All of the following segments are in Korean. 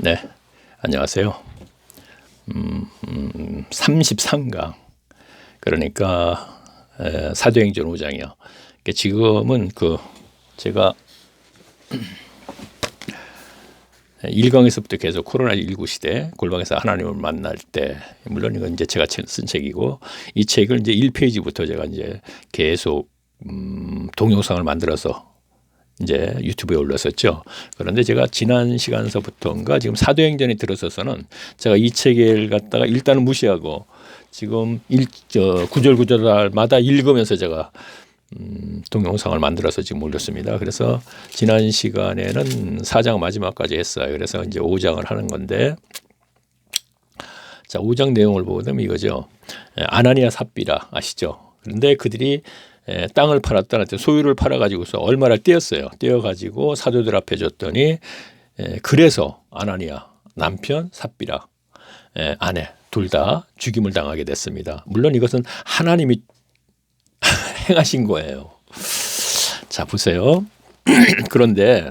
네, 안녕하세요. 33강 그러니까 사도행전 5장이요. 지금은 제가 1강에서부터 계속 코로나19 시대 골방에서 하나님을 만날 때, 물론 이건 이제 제가 쓴 책이고, 이 책을 이제 1페이지부터 제가 이제 계속 동영상을 만들어서 이제 유튜브에 올렸었죠. 그런데 제가 지난 시간서부터인가 지금 사도행전에 들어서서는 제가 이 책을 갖다가 일단은 무시하고 지금 구절 구절마다 읽으면서 제가 동영상을 만들어서 지금 올렸습니다. 그래서 지난 시간에는 4장 마지막까지 했어요. 그래서 이제 5장을 하는 건데, 자, 5장 내용을 보면 이거죠. 아나니아 삽비라 아시죠? 그런데 그들이 땅을 팔았다, 소유를 팔아가지고서 얼마를 떼었어요. 떼어가지고 사도들 앞에 줬더니 그래서 아나니아 남편 삽비라 아내 둘 다 죽임을 당하게 됐습니다. 물론 이것은 하나님이 행하신 거예요. 자, 보세요. 그런데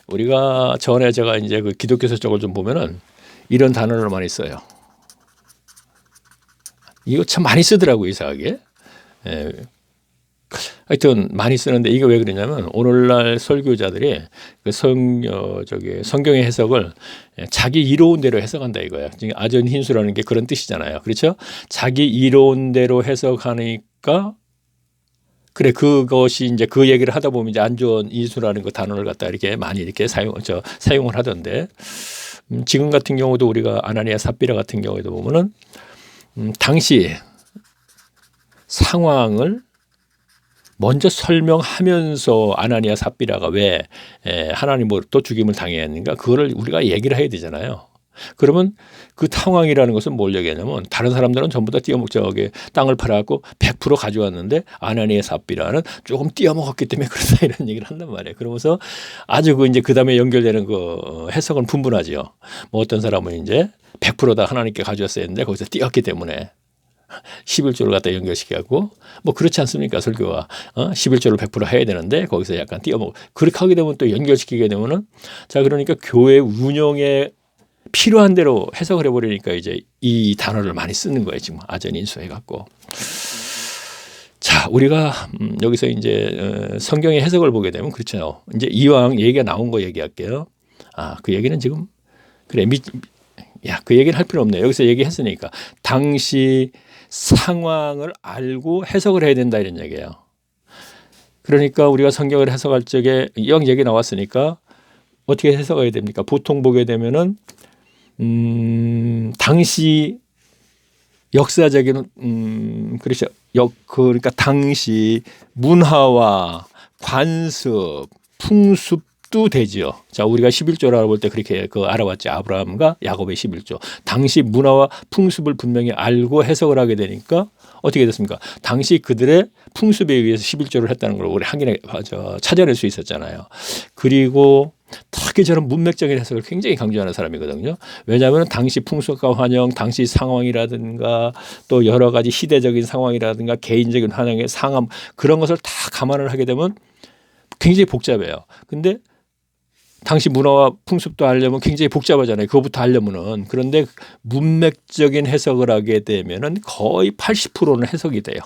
우리가 전에 제가 이제 그 기독교서 쪽을 좀 보면은 이런 단어를 많이 써요. 이거 참 많이 쓰더라고요, 이상하게. 하여튼 많이 쓰는데, 이게 왜 그러냐면 오늘날 설교자들이 그 성경의 해석을 자기 이로운 대로 해석한다 이거예요. 지금 아전흰수라는 게 그런 뜻이잖아요. 그렇죠? 자기 이로운 대로 해석하니까, 그래, 그것이 이제 그 얘기를 하다 보면 이제 안 좋은 인수라는 그 단어를 갖다 이렇게 많이 이렇게 사용을 하던데, 지금 같은 경우도 우리가 아나니아 삽비라 같은 경우에도 보면은 당시 상황을 먼저 설명하면서 아나니아 삽비라가 왜 하나님으로부터 죽임을 당해야 했는가, 그거를 우리가 얘기를 해야 되잖아요. 그러면 그 상황이라는 것은 뭘 얘기하냐면, 다른 사람들은 전부 다 땅을 팔아갖고 100% 가져왔는데 아나니아 삽비라는 조금 띄어먹었기 때문에 그렇다, 이런 얘기를 한단 말이에요. 그러면서 아주 그 다음에 연결되는 그 해석은 분분하죠. 뭐 어떤 사람은 이제 100% 다 하나님께 가져왔어야 했는데 거기서 띄었기 때문에 11조를 갖다 연결시켜갖고, 뭐 그렇지 않습니까? 설교가 11조를 100% 해야 되는데 거기서 약간 띄어먹고, 그렇게 하게 되면 또 연결시키게 되면은, 자, 그러니까 교회 운영에 필요한 대로 해석을 해버리니까 이제 이 단어를 많이 쓰는 거예요. 지금 아전인수해갖고. 자, 우리가 여기서 이제 성경의 해석을 보게 되면 그렇죠. 이제 이왕 얘기가 나온 거 얘기할게요. 그 얘기는 지금 그래 그 얘기는 할 필요 없네요. 여기서 얘기했으니까 당시 상황을 알고 해석을 해야 된다, 이런 얘기예요. 그러니까 우리가 성경을 해석할 적에 이왕 얘기 나왔으니까 어떻게 해석해야 됩니까? 보통 보게 되면은 당시 역사적인 그렇죠. 그러니까 당시 문화와 관습, 풍습도 되죠. 자, 우리가 11조를 알아볼 때 그렇게 알아봤죠. 아브라함과 야곱의 11조. 당시 문화와 풍습을 분명히 알고 해석을 하게 되니까 어떻게 됐습니까? 당시 그들의 풍습에 의해서 11조를 했다는 걸 우리 확인해 찾아낼 수 있었잖아요. 그리고 특히 저는 문맥적인 해석을 굉장히 강조하는 사람이거든요. 왜냐하면 당시 풍습과 환영, 당시 상황이라든가 또 여러 가지 시대적인 상황이라든가 개인적인 환영의 상황, 그런 것을 다 감안을 하게 되면 굉장히 복잡해요. 근데 당시 문화와 풍습도 알려면 굉장히 복잡하잖아요. 그거부터 알려면은. 그런데 문맥적인 해석을 하게 되면은 거의 80%는 해석이 돼요.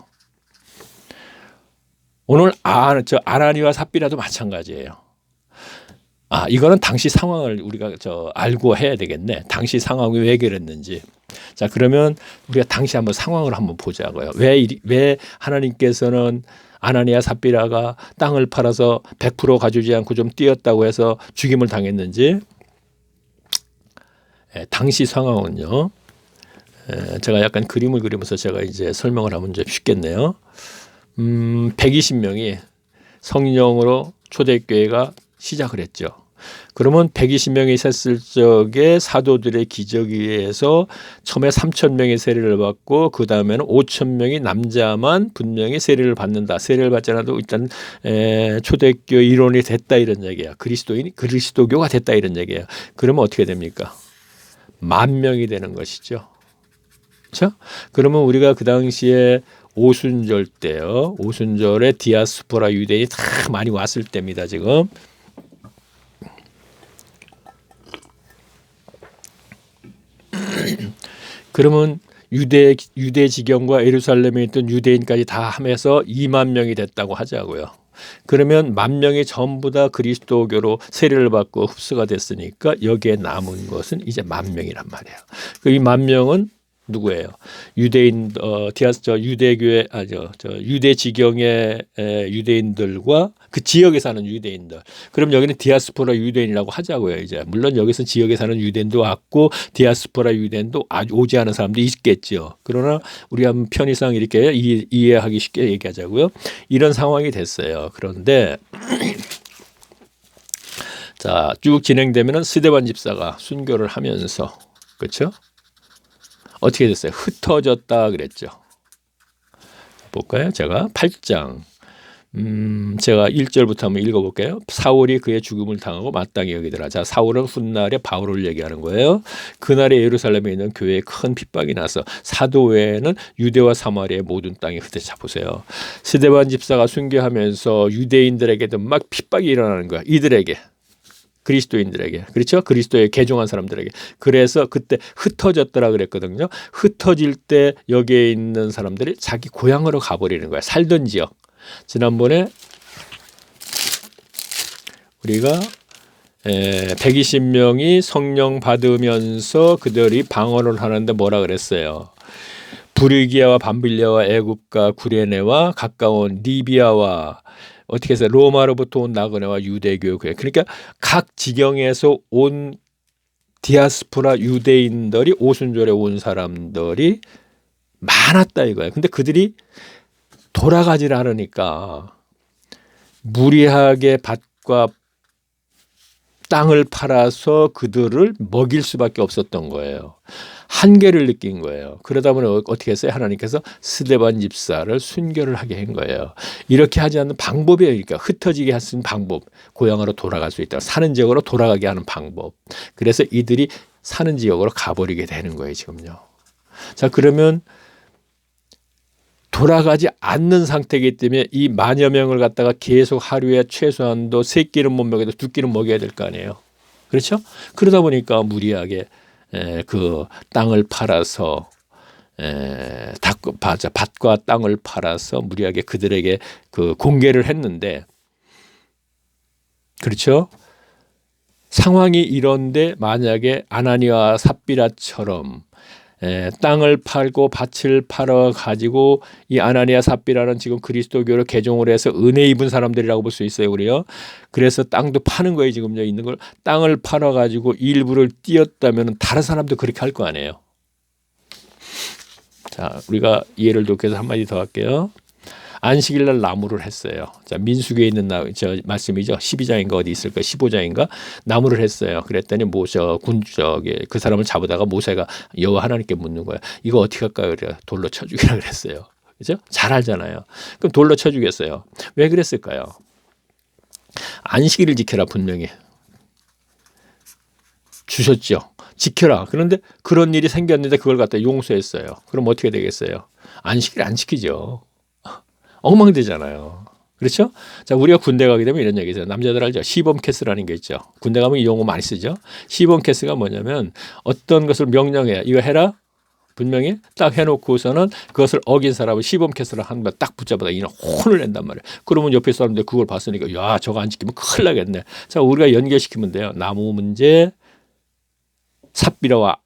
오늘 아나니와 삽비라도 마찬가지예요. 이거는 당시 상황을 우리가 알고 해야 되겠네. 당시 상황이 왜 그랬는지. 자, 그러면 우리가 당시 한번 상황을 한번 보자고요. 왜 하나님께서는 아나니아 삽비라가 땅을 팔아서 100% 가지지 않고 좀 띄었다고 해서 죽임을 당했는지. 당시 상황은요. 제가 약간 그림을 그리면서 제가 이제 설명을 하면 좀 쉽겠네요. 120명이 성령으로 초대교회가 시작을 했죠. 그러면 120명이 있었을 적에 사도들의 기적에 의해서 처음에 3,000명의 세례를 받고, 그 다음에는 5,000명이 남자만 분명히 세례를 받는다. 세례를 받지 않아도 일단 초대교 일원이 됐다, 이런 얘기야. 그리스도교가 됐다, 이런 얘기야. 그러면 어떻게 됩니까? 10,000명이 되는 것이죠. 그렇죠? 그러면 우리가 그 당시에 오순절 때요. 오순절에 디아스포라 유대인이 다 많이 왔을 때입니다, 지금. 그러면 유대 지경과 예루살렘에 있던 유대인까지 다 함해서 2만 명이 됐다고 하자고요. 그러면 10,000명이 전부 다 그리스도교로 세례를 받고 흡수가 됐으니까 여기에 남은 것은 이제 10,000명이란 말이에요. 이 10,000명은 누구예요? 유대인 유대교회 유대 지경의 유대인들과 그 지역에 사는 유대인들. 그럼 여기는 디아스포라 유대인이라고 하자고요. 이제 물론 여기서 지역에 사는 유대인도 왔고 디아스포라 유대인도 오지 않은 사람도 있겠죠. 그러나 우리가 편의상 이렇게 이해하기 쉽게 얘기하자고요. 이런 상황이 됐어요. 그런데 자, 쭉 진행되면은 스데반 집사가 순교를 하면서 그렇죠? 어떻게 됐어요? 흩어졌다 그랬죠. 볼까요? 제가 8장 제가 1절부터 한번 읽어볼게요. 사울이 그의 죽음을 당하고 마땅히 여기더라. 자, 사울은 훗날에 바울을 얘기하는 거예요. 그날에 예루살렘에 있는 교회에 큰 핍박이 나서 사도 외에는 유대와 사마리아의 모든 땅이 흩어져. 보세요. 스데반 집사가 순교하면서 유대인들에게도 막 핍박이 일어나는 거야. 이들에게. 그리스도인들에게. 그렇죠? 그리스도에 개종한 사람들에게. 그래서 그때 흩어졌더라 그랬거든요. 흩어질 때 여기에 있는 사람들이 자기 고향으로 가버리는 거야. 살던 지역. 지난번에 우리가 120명이 성령 받으면서 그들이 방언을 하는데 뭐라 그랬어요? 부르기아와 밤빌리아와 애굽과 구레네와 가까운 리비아와 어떻게 해서 로마로부터 온 나그네와 유대교 교회. 그러니까 각 지경에서 온 디아스포라 유대인들이 오순절에 온 사람들이 많았다 이거예요. 근데 그들이 돌아가질 않으니까 무리하게 밭과 땅을 팔아서 그들을 먹일 수밖에 없었던 거예요. 한계를 느낀 거예요. 그러다 보니 어떻게 했어요? 하나님께서 스데반 집사를 순교를 하게 한 거예요. 이렇게 하지 않는 방법이에요. 그러니까 흩어지게 할 수 있는 방법. 고향으로 돌아갈 수 있다. 사는 지역으로 돌아가게 하는 방법. 그래서 이들이 사는 지역으로 가버리게 되는 거예요. 지금요. 자, 그러면 돌아가지 않는 상태이기 때문에 이 10,000여 명을 갖다가 계속 하루에 최소한도 3끼는 못 먹여도 2끼는 먹여야 될 거 아니에요. 그렇죠? 그러다 보니까 무리하게 그 땅을 팔아서 밭과 땅을 팔아서 무리하게 그들에게 그 공개를 했는데 그렇죠? 상황이 이런데 만약에 아나니와 삽비라처럼 땅을 팔고 밭을 팔아 가지고 이 아나니아 삽비라는 지금 그리스도교를 개종을 해서 은혜 입은 사람들이라고 볼 수 있어요. 우리요. 그래서 땅도 파는 거예요. 지금 있는 걸 땅을 팔아 가지고 일부를 띄었다면 다른 사람도 그렇게 할 거 아니에요. 자, 우리가 이해를 돕기 위해서 한마디 더 할게요. 안식일 날 나무를 했어요. 자, 민수기에 있는 저 말씀이죠. 12장인가 어디 있을까? 15장인가? 나무를 했어요. 그랬더니 그 사람을 잡으다가 모세가 여호와 하나님께 묻는 거야. 이거 어떻게 할까요? 그래 돌로 쳐 죽이라 그랬어요. 그죠? 잘 알잖아요. 그럼 돌로 쳐 죽였어요. 왜 그랬을까요? 안식일을 지켜라 분명히 주셨죠. 지켜라. 그런데 그런 일이 생겼는데 그걸 갖다 용서했어요. 그럼 어떻게 되겠어요? 안식일 안 지키죠. 엉망되잖아요. 그렇죠? 자, 우리가 군대 가게 되면 이런 얘기죠. 남자들 알죠? 시범 캐스라는 게 있죠. 군대 가면 이 용어 많이 쓰죠. 시범 캐스가 뭐냐면 어떤 것을 명령해. 이거 해라. 분명히 딱 해놓고서는 그것을 어긴 사람을 시범 캐스를 한번 딱 붙잡아다 이는 혼을 낸단 말이에요. 그러면 옆에 사람들 그걸 봤으니까 야, 저거 안 지키면 큰일 나겠네. 자, 우리가 연결시키면 돼요. 나무 문제, 삽비라와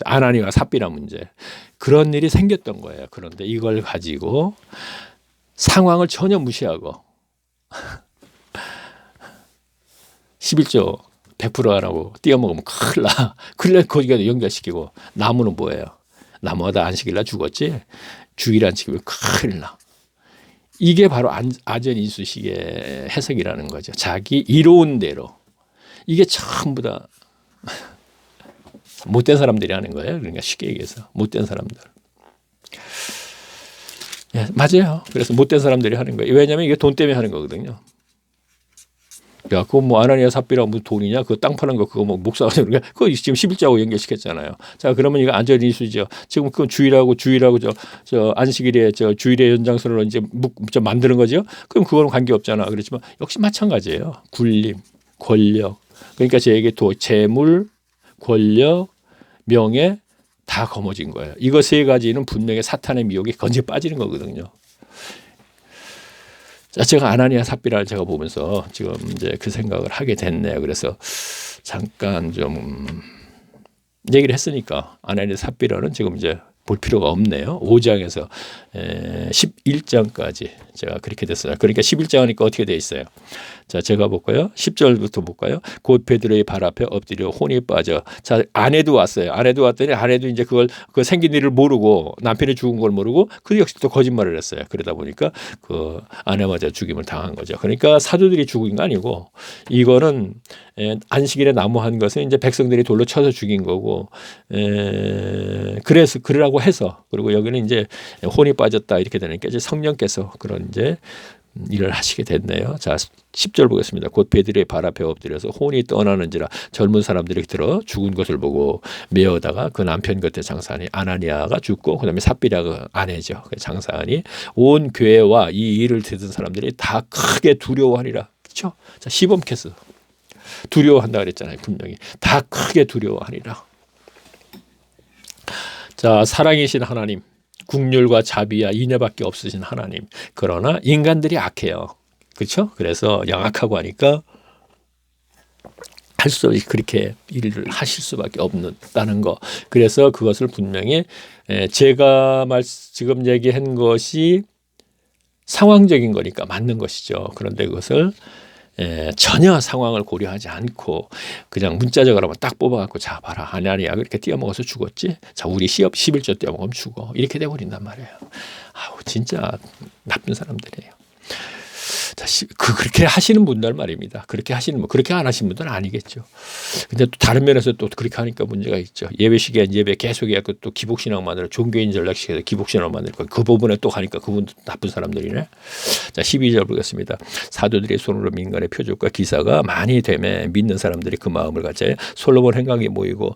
아나니와 삽비라 문제. 그런 일이 생겼던 거예요. 그런데 이걸 가지고 상황을 전혀 무시하고 11조 100% 안 하고 띄어먹으면 큰일 나. 그래 거기가 연결시키고 나무는 뭐예요? 나무가 안식일 날 죽었지. 주일 안 지키면 큰일 나. 이게 바로 아전인수식의 해석이라는 거죠. 자기 이로운 대로. 이게 전부 다 못된 사람들이 하는 거예요. 그러니까 쉽게 얘기해서 못된 사람들. 예, 맞아요. 그래서 못된 사람들이 하는 거예요. 왜냐하면 이게 돈 때문에 하는 거거든요. 야, 그거 뭐 아나니아 삽비라 무슨 돈이냐? 그거 땅 파는 거 그거 뭐 목사가 그러니까 그거 지금 11조하고 연결시켰잖아요. 자, 그러면 이거 안전인수죠. 지금 그건 주일하고 저 안식일에 저 주일의 연장선으로 이제 만드는 거죠. 그럼 그거는 관계 없잖아. 그렇지만 역시 마찬가지예요. 굴림, 권력. 그러니까 제 얘기 재물, 권력, 명예, 다 거머쥔 거예요. 이거 세 가지는 분명히 사탄의 미혹에 건져 빠지는 거거든요. 자, 제가 아나니아 삽비라를 제가 보면서 지금 이제 그 생각을 하게 됐네요. 그래서 잠깐 좀 얘기를 했으니까 아나니아 삽비라는 지금 이제 볼 필요가 없네요. 5장에서 11장까지 제가 그렇게 됐어요. 그러니까 11장 하니까 어떻게 돼 있어요? 자, 제가 볼까요? 10절부터 볼까요? 곧 베드로의 발 앞에 엎드려 혼이 빠져. 자, 아내도 왔어요. 아내도 왔더니 아내도 이제 그 생긴 일을 모르고 남편이 죽은 걸 모르고 그 역시 또 거짓말을 했어요. 그러다 보니까 그 아내마저 죽임을 당한 거죠. 그러니까 사도들이 죽인 거 아니고 이거는 안식일에 나무한 것은 이제 백성들이 돌로 쳐서 죽인 거고 그래서 그러라고 해서 그리고 여기는 이제 혼이 빠졌다 이렇게 되니까 이제 성령께서 그런 이제 일을 하시게 됐네요. 자, 10절 보겠습니다. 곧 베드로의 발 앞에 엎드려서 혼이 떠나는지라 젊은 사람들이 들어 죽은 것을 보고 메어다가 그 남편 곁에 장사하니 아나니아가 죽고 그다음에 삽비라가 아내죠. 장사하니 온 교회와 이 일을 듣는 사람들이 다 크게 두려워하니라. 그렇죠? 자, 시범캐스 두려워한다 그랬잖아요. 분명히 다 크게 두려워하니라. 자, 사랑이신 하나님, 국률과 자비와 인애밖에 없으신 하나님. 그러나 인간들이 악해요. 그렇죠? 그래서 양악하고 하니까 할 수 없이 그렇게 일을 하실 수밖에 없다는 거. 그래서 그것을 분명히 제가 지금 얘기한 것이 상황적인 거니까 맞는 것이죠. 그런데 그것을 전혀 상황을 고려하지 않고 그냥 문자적으로 딱 뽑아갖고 자 봐라 아나니아가 이렇게 띄어먹어서 죽었지. 자 우리 시업 11조 띄어먹으면 죽어. 이렇게 돼버린단 말이에요. 아우 진짜 나쁜 사람들이에요. 자, 그렇게 하시는 분들 말입니다. 그렇게 하시는 분, 그렇게 안 하시는 분들은 아니겠죠. 근데 또 다른 면에서 또 그렇게 하니까 문제가 있죠. 예배 시기엔 예배 계속 해갖고 또 기복신앙 만들어 종교인 전략식에서 기복신앙 만들고 그 부분에 또 가니까 그분도 나쁜 사람들이네. 자, 12절 보겠습니다. 사도들의 손으로 민간의 표적과 기사가 많이 되매 믿는 사람들이 그 마음을 갖자 솔로몬 행각이 모이고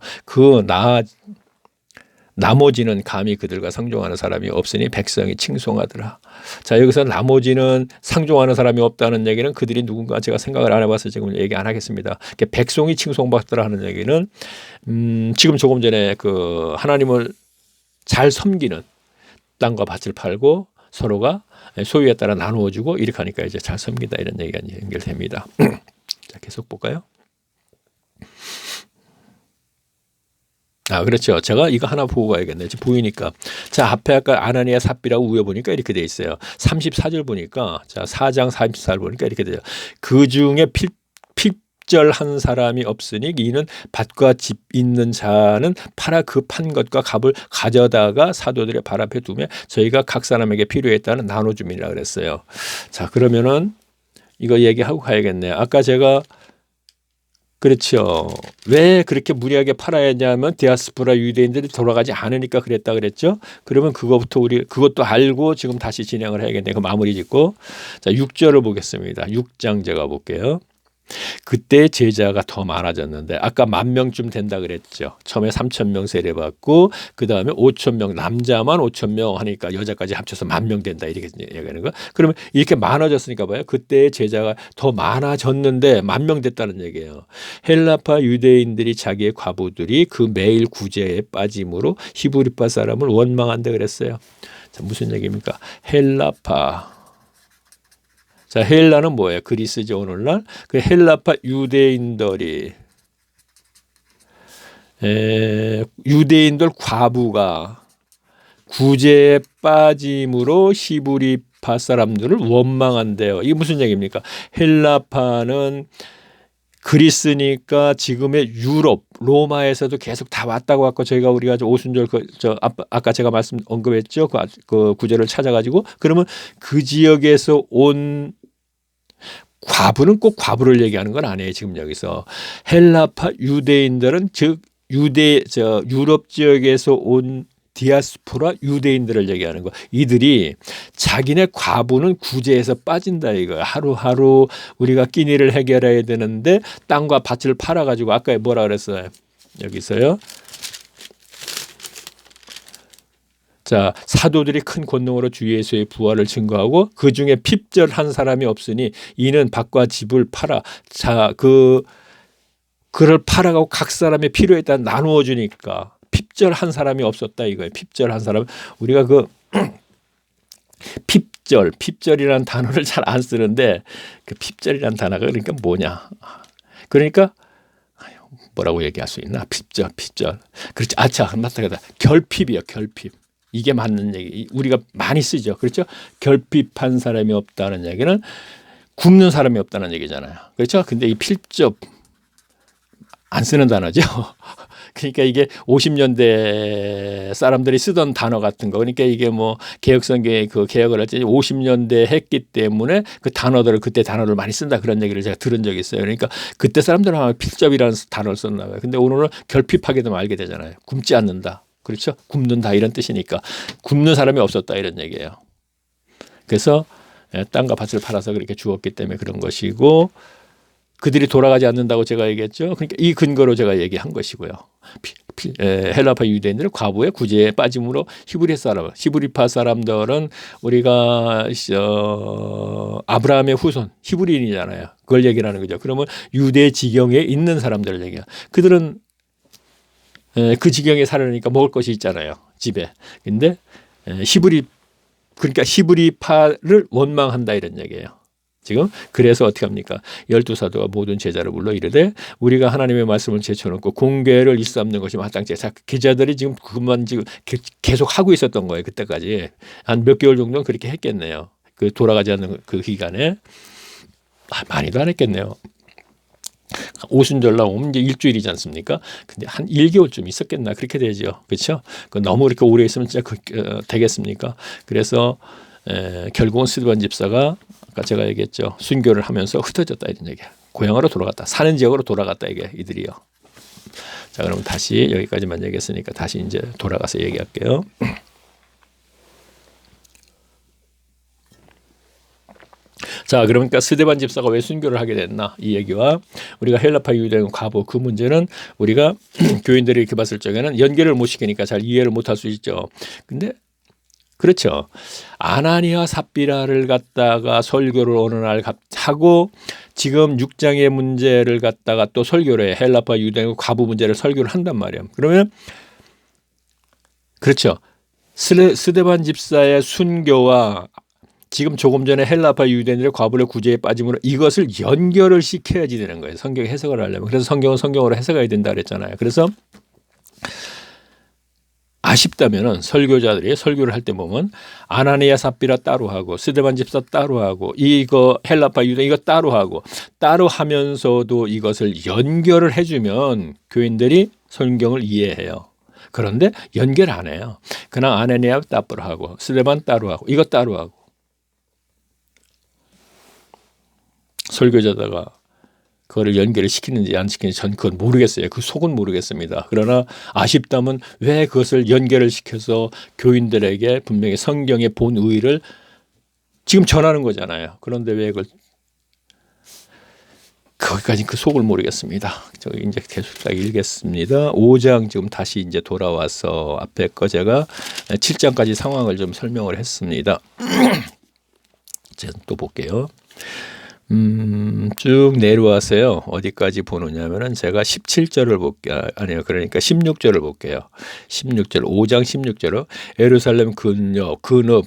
나머지는 감히 그들과 상종하는 사람이 없으니 백성이 칭송하더라. 자, 여기서 나머지는 상종하는 사람이 없다는 얘기는 그들이 누군가 제가 생각을 안 해봐서 지금 얘기 안 하겠습니다. 백성이 칭송받더라 하는 얘기는 지금 조금 전에 그 하나님을 잘 섬기는 땅과 밭을 팔고 서로가 소유에 따라 나누어주고 이렇게 하니까 이제 잘 섬긴다 이런 얘기가 연결됩니다. 자, 계속 볼까요? 아, 그렇죠. 제가 이거 하나 보고 가야겠네요. 지금 보이니까. 자, 앞에 아까 아나니아 삽비라고 위에 보니까 이렇게 돼 있어요. 34절 보니까, 자, 4장 34절 보니까 이렇게 돼요. 그 중에 필절한 사람이 없으니 이는 밭과 집 있는 자는 팔아 그 판 것과 값을 가져다가 사도들의 발 앞에 두며 저희가 각 사람에게 필요에 따라 나눠줌이라 그랬어요. 자, 그러면은 이거 얘기하고 가야겠네요. 아까 제가 그렇죠. 왜 그렇게 무리하게 팔아야 했냐면 디아스포라 유대인들이 돌아가지 않으니까 그랬다 그랬죠. 그러면 그것부터 우리 그것도 알고 지금 다시 진행을 해야겠네요. 그 마무리 짓고 자 6절을 보겠습니다. 6장 제가 볼게요. 그때 제자가 더 많아졌는데 아까 10,000명쯤 된다 그랬죠. 처음에 3,000명 세례받고 그 다음에 5,000명 남자만 5,000명 하니까 여자까지 합쳐서 10,000명 된다 이렇게 얘기하는 거. 그러면 이렇게 많아졌으니까 봐요. 그때 제자가 더 많아졌는데 10,000명 됐다는 얘기예요. 헬라파 유대인들이 자기의 과부들이 그 매일 구제에 빠짐으로 히브리파 사람을 원망한다 그랬어요. 자, 무슨 얘기입니까? 헬라파. 자, 헬라는 뭐예요? 그리스죠, 오늘날. 그 헬라파 유대인들이, 유대인들 과부가 구제에 빠짐으로 히브리파 사람들을 원망한대요. 이게 무슨 얘기입니까? 헬라파는 그리스니까 지금의 유럽, 로마에서도 계속 다 왔다고 하고 우리가 오순절 아까 제가 언급했죠. 그 구절을 찾아가지고 그러면 그 지역에서 온 과부는 꼭 과부를 얘기하는 건 아니에요. 지금 여기서 헬라파 유대인들은 즉 유럽 지역에서 온 디아스포라 유대인들을 얘기하는 거. 이들이 자기네 과부는 구제에서 빠진다 이거. 하루하루 우리가 끼니를 해결해야 되는데 땅과 밭을 팔아가지고 아까 뭐라 그랬어요? 여기서요. 자, 사도들이 큰 권능으로 주 예수의 부활을 증거하고 그 중에 핍절한 사람이 없으니 이는 밭과 집을 팔아. 자, 그를 팔아가고 각 사람의 필요에 따라 나누어 주니까 핍절한 사람이 없었다 이거예요. 핍절한 사람. 우리가 그 핍절이라는 단어를 잘 안 쓰는데 그 핍절이라는 단어가 그러니까 뭐냐. 그러니까 뭐라고 얘기할 수 있나? 핍절. 그렇지. 아차, 맞다. 결핍이요, 결핍. 이게 맞는 얘기. 우리가 많이 쓰죠. 그렇죠? 결핍한 사람이 없다는 얘기는 굶는 사람이 없다는 얘기잖아요. 그렇죠? 근데 이 필접 안 쓰는 단어죠. 그러니까 이게 50년대 사람들이 쓰던 단어 같은 거. 그러니까 이게 뭐 개혁성경의 그 개혁을 할 때 50년대 했기 때문에 그 단어들을 그때 단어를 많이 쓴다 그런 얘기를 제가 들은 적이 있어요. 그러니까 그때 사람들은 아마 필접이라는 단어를 썼나 봐요. 근데 오늘은 결핍하게 되면 알게 되잖아요. 굶지 않는다. 그렇죠? 굶는다 이런 뜻이니까 굶는 사람이 없었다 이런 얘기예요. 그래서 땅과 밭을 팔아서 그렇게 주었기 때문에 그런 것이고 그들이 돌아가지 않는다고 제가 얘기했죠. 그러니까 이 근거로 제가 얘기한 것이고요. 헬라파 유대인들은 과부의 구제에 빠짐으로 히브리파 사람들은 우리가 아브라함의 후손 히브리인이잖아요. 그걸 얘기를 하는 거죠. 그러면 유대 지경에 있는 사람들을 얘기해요. 그들은 그 지경에 살으니까 먹을 것이 있잖아요. 집에. 근데 그러니까 히브리파를 원망한다 이런 얘기예요. 지금 그래서 어떻게 합니까? 12사도가 모든 제자를 불러 이르되 우리가 하나님의 말씀을 제쳐놓고 공개를 일삼는 것이 마땅치. 자, 기자들이 지금 그것만 지금 계속 하고 있었던 거예요. 그때까지 한 몇 개월 정도는 그렇게 했겠네요. 그 돌아가지 않는 그 기간에 많이도 안 했겠네요. 오순절 나오면 이제 일주일이지 않습니까? 근데 한 1개월쯤 있었겠나 그렇게 되죠. 그렇죠? 너무 그렇게 오래 있으면 진짜 되겠습니까? 그래서 결국은 스데반 집사가 아까 제가 얘기했죠. 순교를 하면서 흩어졌다 이런 얘기야. 고향으로 돌아갔다. 사는 지역으로 돌아갔다 이게 이들이요. 자, 그럼 다시 여기까지만 얘기했으니까 다시 이제 돌아가서 얘기할게요. 자, 그러니까 스데반 집사가 왜 순교를 하게 됐나 이 얘기와 우리가 헬라파 유대인 과부 그 문제는 우리가 교인들이 이렇게 봤을 적에는 연결을 못 시키니까 잘 이해를 못할 수 있죠. 근데 그렇죠. 아나니아 삽비라를 갖다가 설교를 어느 날 하고 지금 6장의 문제를 갖다가 또 설교를 해. 헬라파 유대인 과부 문제를 설교를 한단 말이에요. 그러면 그렇죠. 스데반 집사의 순교와 지금 조금 전에 헬라파 유대인들의 과부의 구제에 빠짐으로 이것을 연결을 시켜야지 되는 거예요. 성경 해석을 하려면. 그래서 성경은 성경으로 해석해야 된다 그랬잖아요. 그래서 아쉽다면은 설교자들이 설교를 할 때 보면 아나니아 삽비라 따로 하고 스데반 집사 따로 하고 이거 헬라파 유대 이거 따로 하고 따로 하면서도 이것을 연결을 해주면 교인들이 성경을 이해해요. 그런데 연결 안 해요. 그냥 아나니아 따로 하고 스데반 따로 하고 이거 따로 하고 설교자다가 그거를 연결을 시키는지 안 시키는지 전 그건 모르겠어요. 그 속은 모르겠습니다. 그러나 아쉽다면 왜 그것을 연결을 시켜서 교인들에게 분명히 성경의 본의를 지금 전하는 거잖아요. 그런데 왜 그걸 거기까지 그 속을 모르겠습니다. 저기 이제 계속 딱 읽겠습니다. 5장 지금 다시 이제 돌아와서 앞에 거 제가 7장까지 상황을 좀 설명을 했습니다. 제가 또 볼게요. 쭉 내려와서요. 어디까지 보느냐면은 제가 17절을 볼게요. 아니요. 그러니까 16절을 볼게요. 16절, 5장 16절로 예루살렘 근업,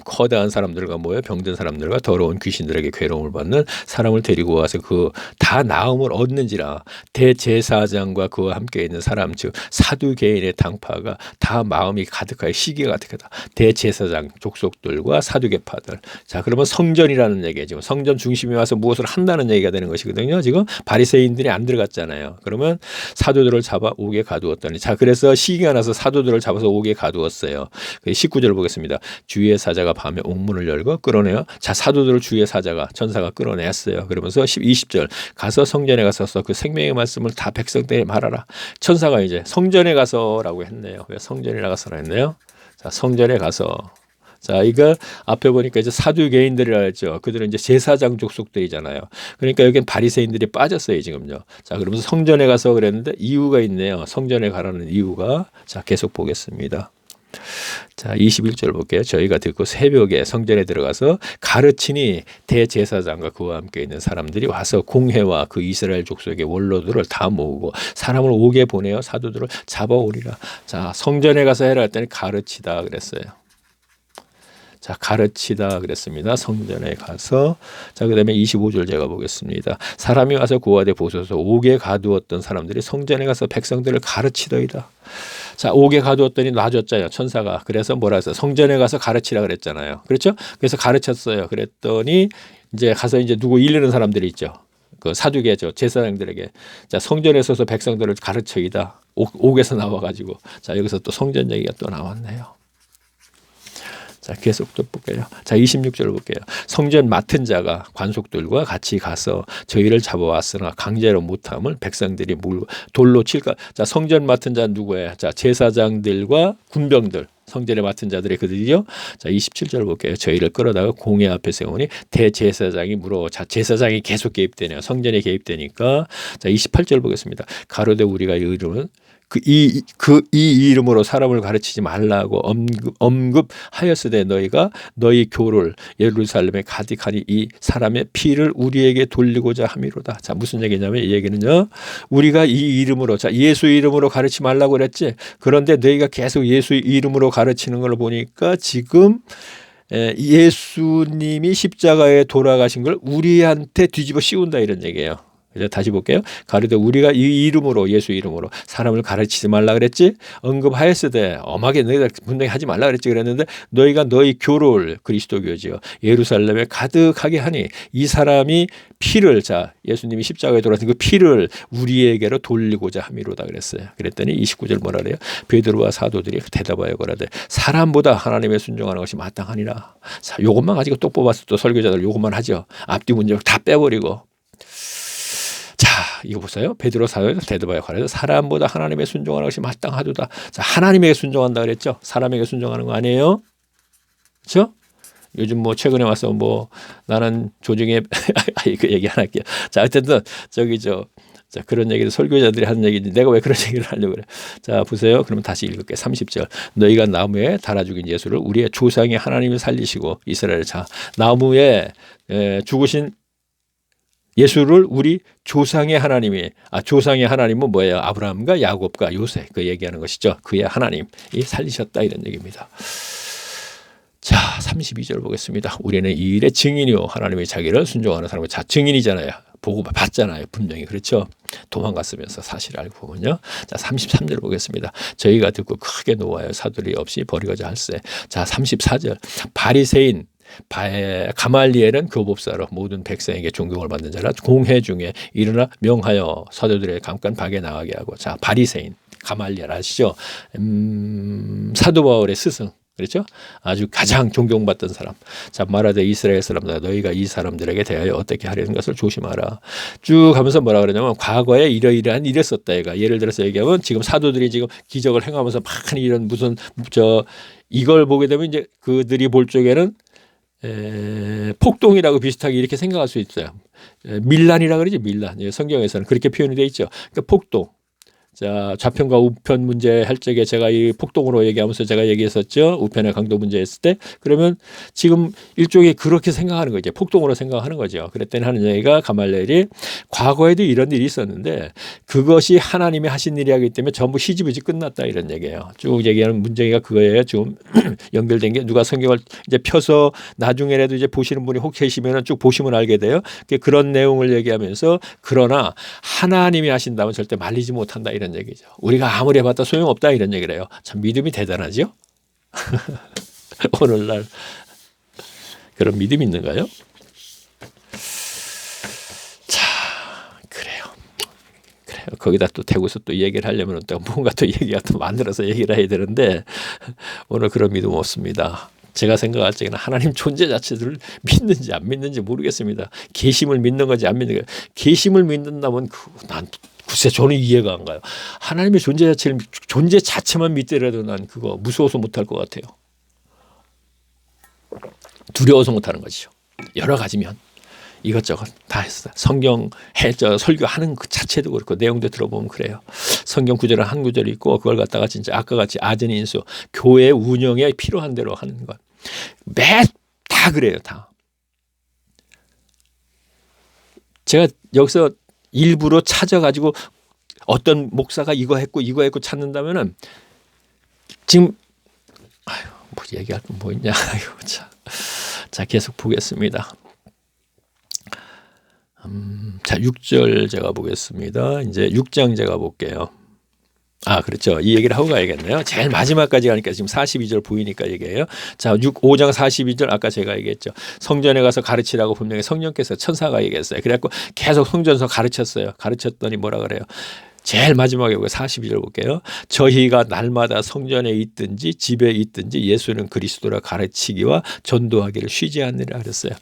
커다란 사람들과 모여 병든 사람들과 더러운 귀신들에게 괴로움을 받는 사람을 데리고 와서 그 다 나음을 얻는지라 대제사장과 그와 함께 있는 사람 즉 사두개인의 당파가 다 마음이 가득하여 시기가 가득하다. 대제사장 족속들과 사두개파들. 자, 그러면 성전이라는 얘기예요. 지금 성전 중심에 와서 무엇을 한다는 얘기가 되는 것이거든요. 지금 바리새인들이 안 들어갔잖아요. 그러면 사도들을 잡아 옥에 가두었더니 자, 그래서 시기가 나서 사도들을 잡아서 옥에 가두었어요. 19절을 보겠습니다. 주의 사자가 밤에 옥문을 열고 끌어내요. 자, 사도들을 주의 사자가 천사가 끌어냈어요. 그러면서 20절 가서 성전에 가서서 그 생명의 말씀을 다 백성들에게 말하라. 천사가 이제 성전에 가서라고 했네요. 왜 성전에 나가서라 했네요. 자, 성전에 가서 자, 이거 앞에 보니까 이제 사두개인들이라 했죠. 그들은 이제 제사장 족속들이잖아요. 그러니까 여기는 바리새인들이 빠졌어요, 지금요. 자, 그러면서 성전에 가서 그랬는데 이유가 있네요. 성전에 가라는 이유가. 자, 계속 보겠습니다. 자, 21절 볼게요. 저희가 듣고 새벽에 성전에 들어가서 가르치니 대제사장과 그와 함께 있는 사람들이 와서 공회와 그 이스라엘 족속의 원로들을 다 모으고 사람을 오게 보내어 사도들을 잡아오리라. 자, 성전에 가서 해라 했더니 가르치다 그랬어요. 자, 가르치다 그랬습니다. 성전에 가서. 자, 그 다음에 25절 제가 보겠습니다. 사람이 와서 구하되 보소서 옥에 가두었던 사람들이 성전에 가서 백성들을 가르치더이다. 자, 옥에 가두었더니 놔줬잖아요. 천사가. 그래서 뭐라 했어요? 성전에 가서 가르치라 그랬잖아요. 그렇죠? 그래서 가르쳤어요. 그랬더니 이제 가서 이제 누구 일르는 사람들이 있죠. 그 사두개죠. 제사장들에게. 자, 성전에 서서 백성들을 가르쳐이다. 옥에서 나와가지고. 자, 여기서 또 성전 얘기가 또 나왔네요. 자, 계속 또 볼게요. 자, 26절 볼게요. 성전 맡은 자가 관속들과 같이 가서 저희를 잡아왔으나 강제로 못함을 백성들이 물고 돌로 칠까. 자, 성전 맡은 자 누구예요? 자, 제사장들과 군병들. 성전에 맡은 자들의 그들이요. 자, 27절 볼게요. 저희를 끌어다가 공회 앞에 세우니 대제사장이 물어. 자, 제사장이 계속 개입되네요. 성전에 개입되니까. 자, 28절 보겠습니다. 가로되 우리가 이름은 이 이름으로 사람을 가르치지 말라고 언급하였으되 너희가 너희 교를 예루살렘에 가득하니 이 사람의 피를 우리에게 돌리고자 함이로다. 자, 무슨 얘기냐면 이 얘기는요. 우리가 이 이름으로, 자, 예수 이름으로 가르치지 말라고 그랬지. 그런데 너희가 계속 예수 이름으로 가르치는 걸 보니까 지금 예수님이 십자가에 돌아가신 걸 우리한테 뒤집어 씌운다 이런 얘기예요. 이제 다시 볼게요. 가르되 우리가 이 이름으로 예수 이름으로 사람을 가르치지 말라 그랬지. 언급하였으되 엄하게 너희가 분명히 하지 말라 그랬지. 그랬는데 너희가 너희 교를 그리스도교지요 예루살렘에 가득하게 하니 이 사람이 피를, 자, 예수님이 십자가에 돌아가신 그 피를 우리에게로 돌리고자 함이로다 그랬어요. 그랬더니 29절 뭐라 그래요? 베드로와 사도들이 대답하여 거라되 사람보다 하나님의 순종하는 것이 마땅하니라. 자, 요것만 가지고 또 뽑아서 또 설교자들 요것만 하죠. 앞뒤 문제 다 빼버리고. 자, 이거 보세요. 베드로 사도에 대답하여 가라되 사람보다 하나님의 순종하는 것이 마땅하도다. 자, 하나님에게 순종한다 그랬죠. 사람에게 순종하는 거 아니에요. 그렇죠? 요즘 뭐 최근에 와서 뭐 나는 조정에 그 얘기 안 할게요. 자, 어쨌든 저기 자, 그런 얘기를 설교자들이 하는 얘기인데 내가 왜 그런 얘기를 하려고 그래. 자, 보세요. 그러면 다시 읽을게요. 30절. 너희가 나무에 달아 죽인 예수를 우리의 조상의 하나님을 살리시고 이스라엘, 자, 나무에 죽으신 예수를 우리 조상의 하나님이, 조상의 하나님은 뭐예요? 아브라함과 야곱과 요셉, 그 얘기하는 것이죠. 그의 하나님이 살리셨다 이런 얘기입니다. 자, 32절 보겠습니다. 우리는 이 일의 증인이요 하나님의 자기를 순종하는 사람은, 자, 증인이잖아요. 보고 봤잖아요. 분명히. 그렇죠. 도망갔으면서 사실을 알고 보면요. 자, 33절 보겠습니다. 저희가 듣고 크게 노하여 사도리 없이 버리고자 할세. 자, 34절. 바리새인 가말리엘은 교법사로 모든 백성에게 존경을 받는 자라 공회 중에 일어나 명하여 사도들의 감간 밖에 나가게 하고. 자, 바리새인 가말리엘 아시죠? 사도 바울의 스승. 그렇죠? 아주 가장 존경받던 사람. 자, 말하되 이스라엘 사람들 너희가 이 사람들에게 대하여 어떻게 하려는 것을 조심하라. 쭉 하면서 뭐라 그러냐면 과거에 이러이러한 일이 있었다. 얘가 예를 들어서 얘기하면 지금 사도들이 지금 기적을 행하면서 막 이런 무슨 이걸 보게 되면 이제 그들이 볼 적에는 폭동이라고 비슷하게 이렇게 생각할 수 있어요. 밀란이라 그러지, 밀란. 성경에서는 그렇게 표현이 돼 있죠. 그러니까 폭동. 자, 좌편과 우편 문제 할 적에 제가 이 폭동으로 얘기하면서 제가 얘기했었죠. 우편의 강도 문제 했을 때. 그러면 지금 일종의 그렇게 생각하는 거죠. 폭동으로 생각하는 거죠. 그랬더니 하는 얘기가 가말리엘이 과거에도 이런 일이 있었는데 그것이 하나님이 하신 일이기 때문에 전부 시지부지 끝났다 이런 얘기예요. 쭉 얘기하는 문제가 그거예요. 좀 연결된 게 누가 성경을 이제 펴서 나중에라도 이제 보시는 분이 혹 계시면 쭉 보시면 알게 돼요. 그런 내용을 얘기하면서 그러나 하나님이 하신다면 절대 말리지 못한다 이런 얘기죠. 우리가 아무리 해봤다 소용없다 이런 얘기를 해요. 참 믿음이 대단하죠. 오늘날 그런 믿음이 있는가요? 자, 그래요. 거기다 또 대고서 또 얘기를 하려면 또 뭔가 또 얘기가 또 만들어서 얘기를 해야 되는데 오늘 그런 믿음 없습니다. 제가 생각할 적에는 하나님 존재 자체를 믿는지 안 믿는지 모르겠습니다. 계심을 믿는 건지 안 믿는 건지. 계심을 믿는다면 난 글쎄 저는 이해가 안 가요. 하나님의 존재 자체만 믿더라도 난 그거 무서워서 못할 것 같아요. 두려워서 못하는 것이죠. 여러 가지면 이것저것 다 했어. 성경 설교하는 그 자체도 그렇고 내용도 들어보면 그래요. 성경 구절은 한 구절이 있고 그걸 갖다가 진짜 아까 같이 아전인수 교회 운영에 필요한 대로 하는 것. 다 그래요. 다. 제가 여기서 일부러 찾아가지고 어떤 목사가 이거 했고 찾는다면은 지금 뭐 얘기할 건 뭐 있냐. 자, 계속 보겠습니다. 자, 6절 제가 보겠습니다. 이제 6장 제가 볼게요. 그렇죠. 이 얘기를 하고 가야겠네요. 제일 마지막까지 가니까 지금 42절 보이니까 얘기해요. 자, 5장 42절 아까 제가 얘기했죠. 성전에 가서 가르치라고 분명히 성령께서 천사가 얘기했어요. 그래갖고 계속 성전에서 가르쳤어요. 가르쳤더니 뭐라 그래요. 제일 마지막에 42절 볼게요. 저희가 날마다 성전에 있든지 집에 있든지 예수는 그리스도라 가르치기와 전도하기를 쉬지 않느라 그랬어요.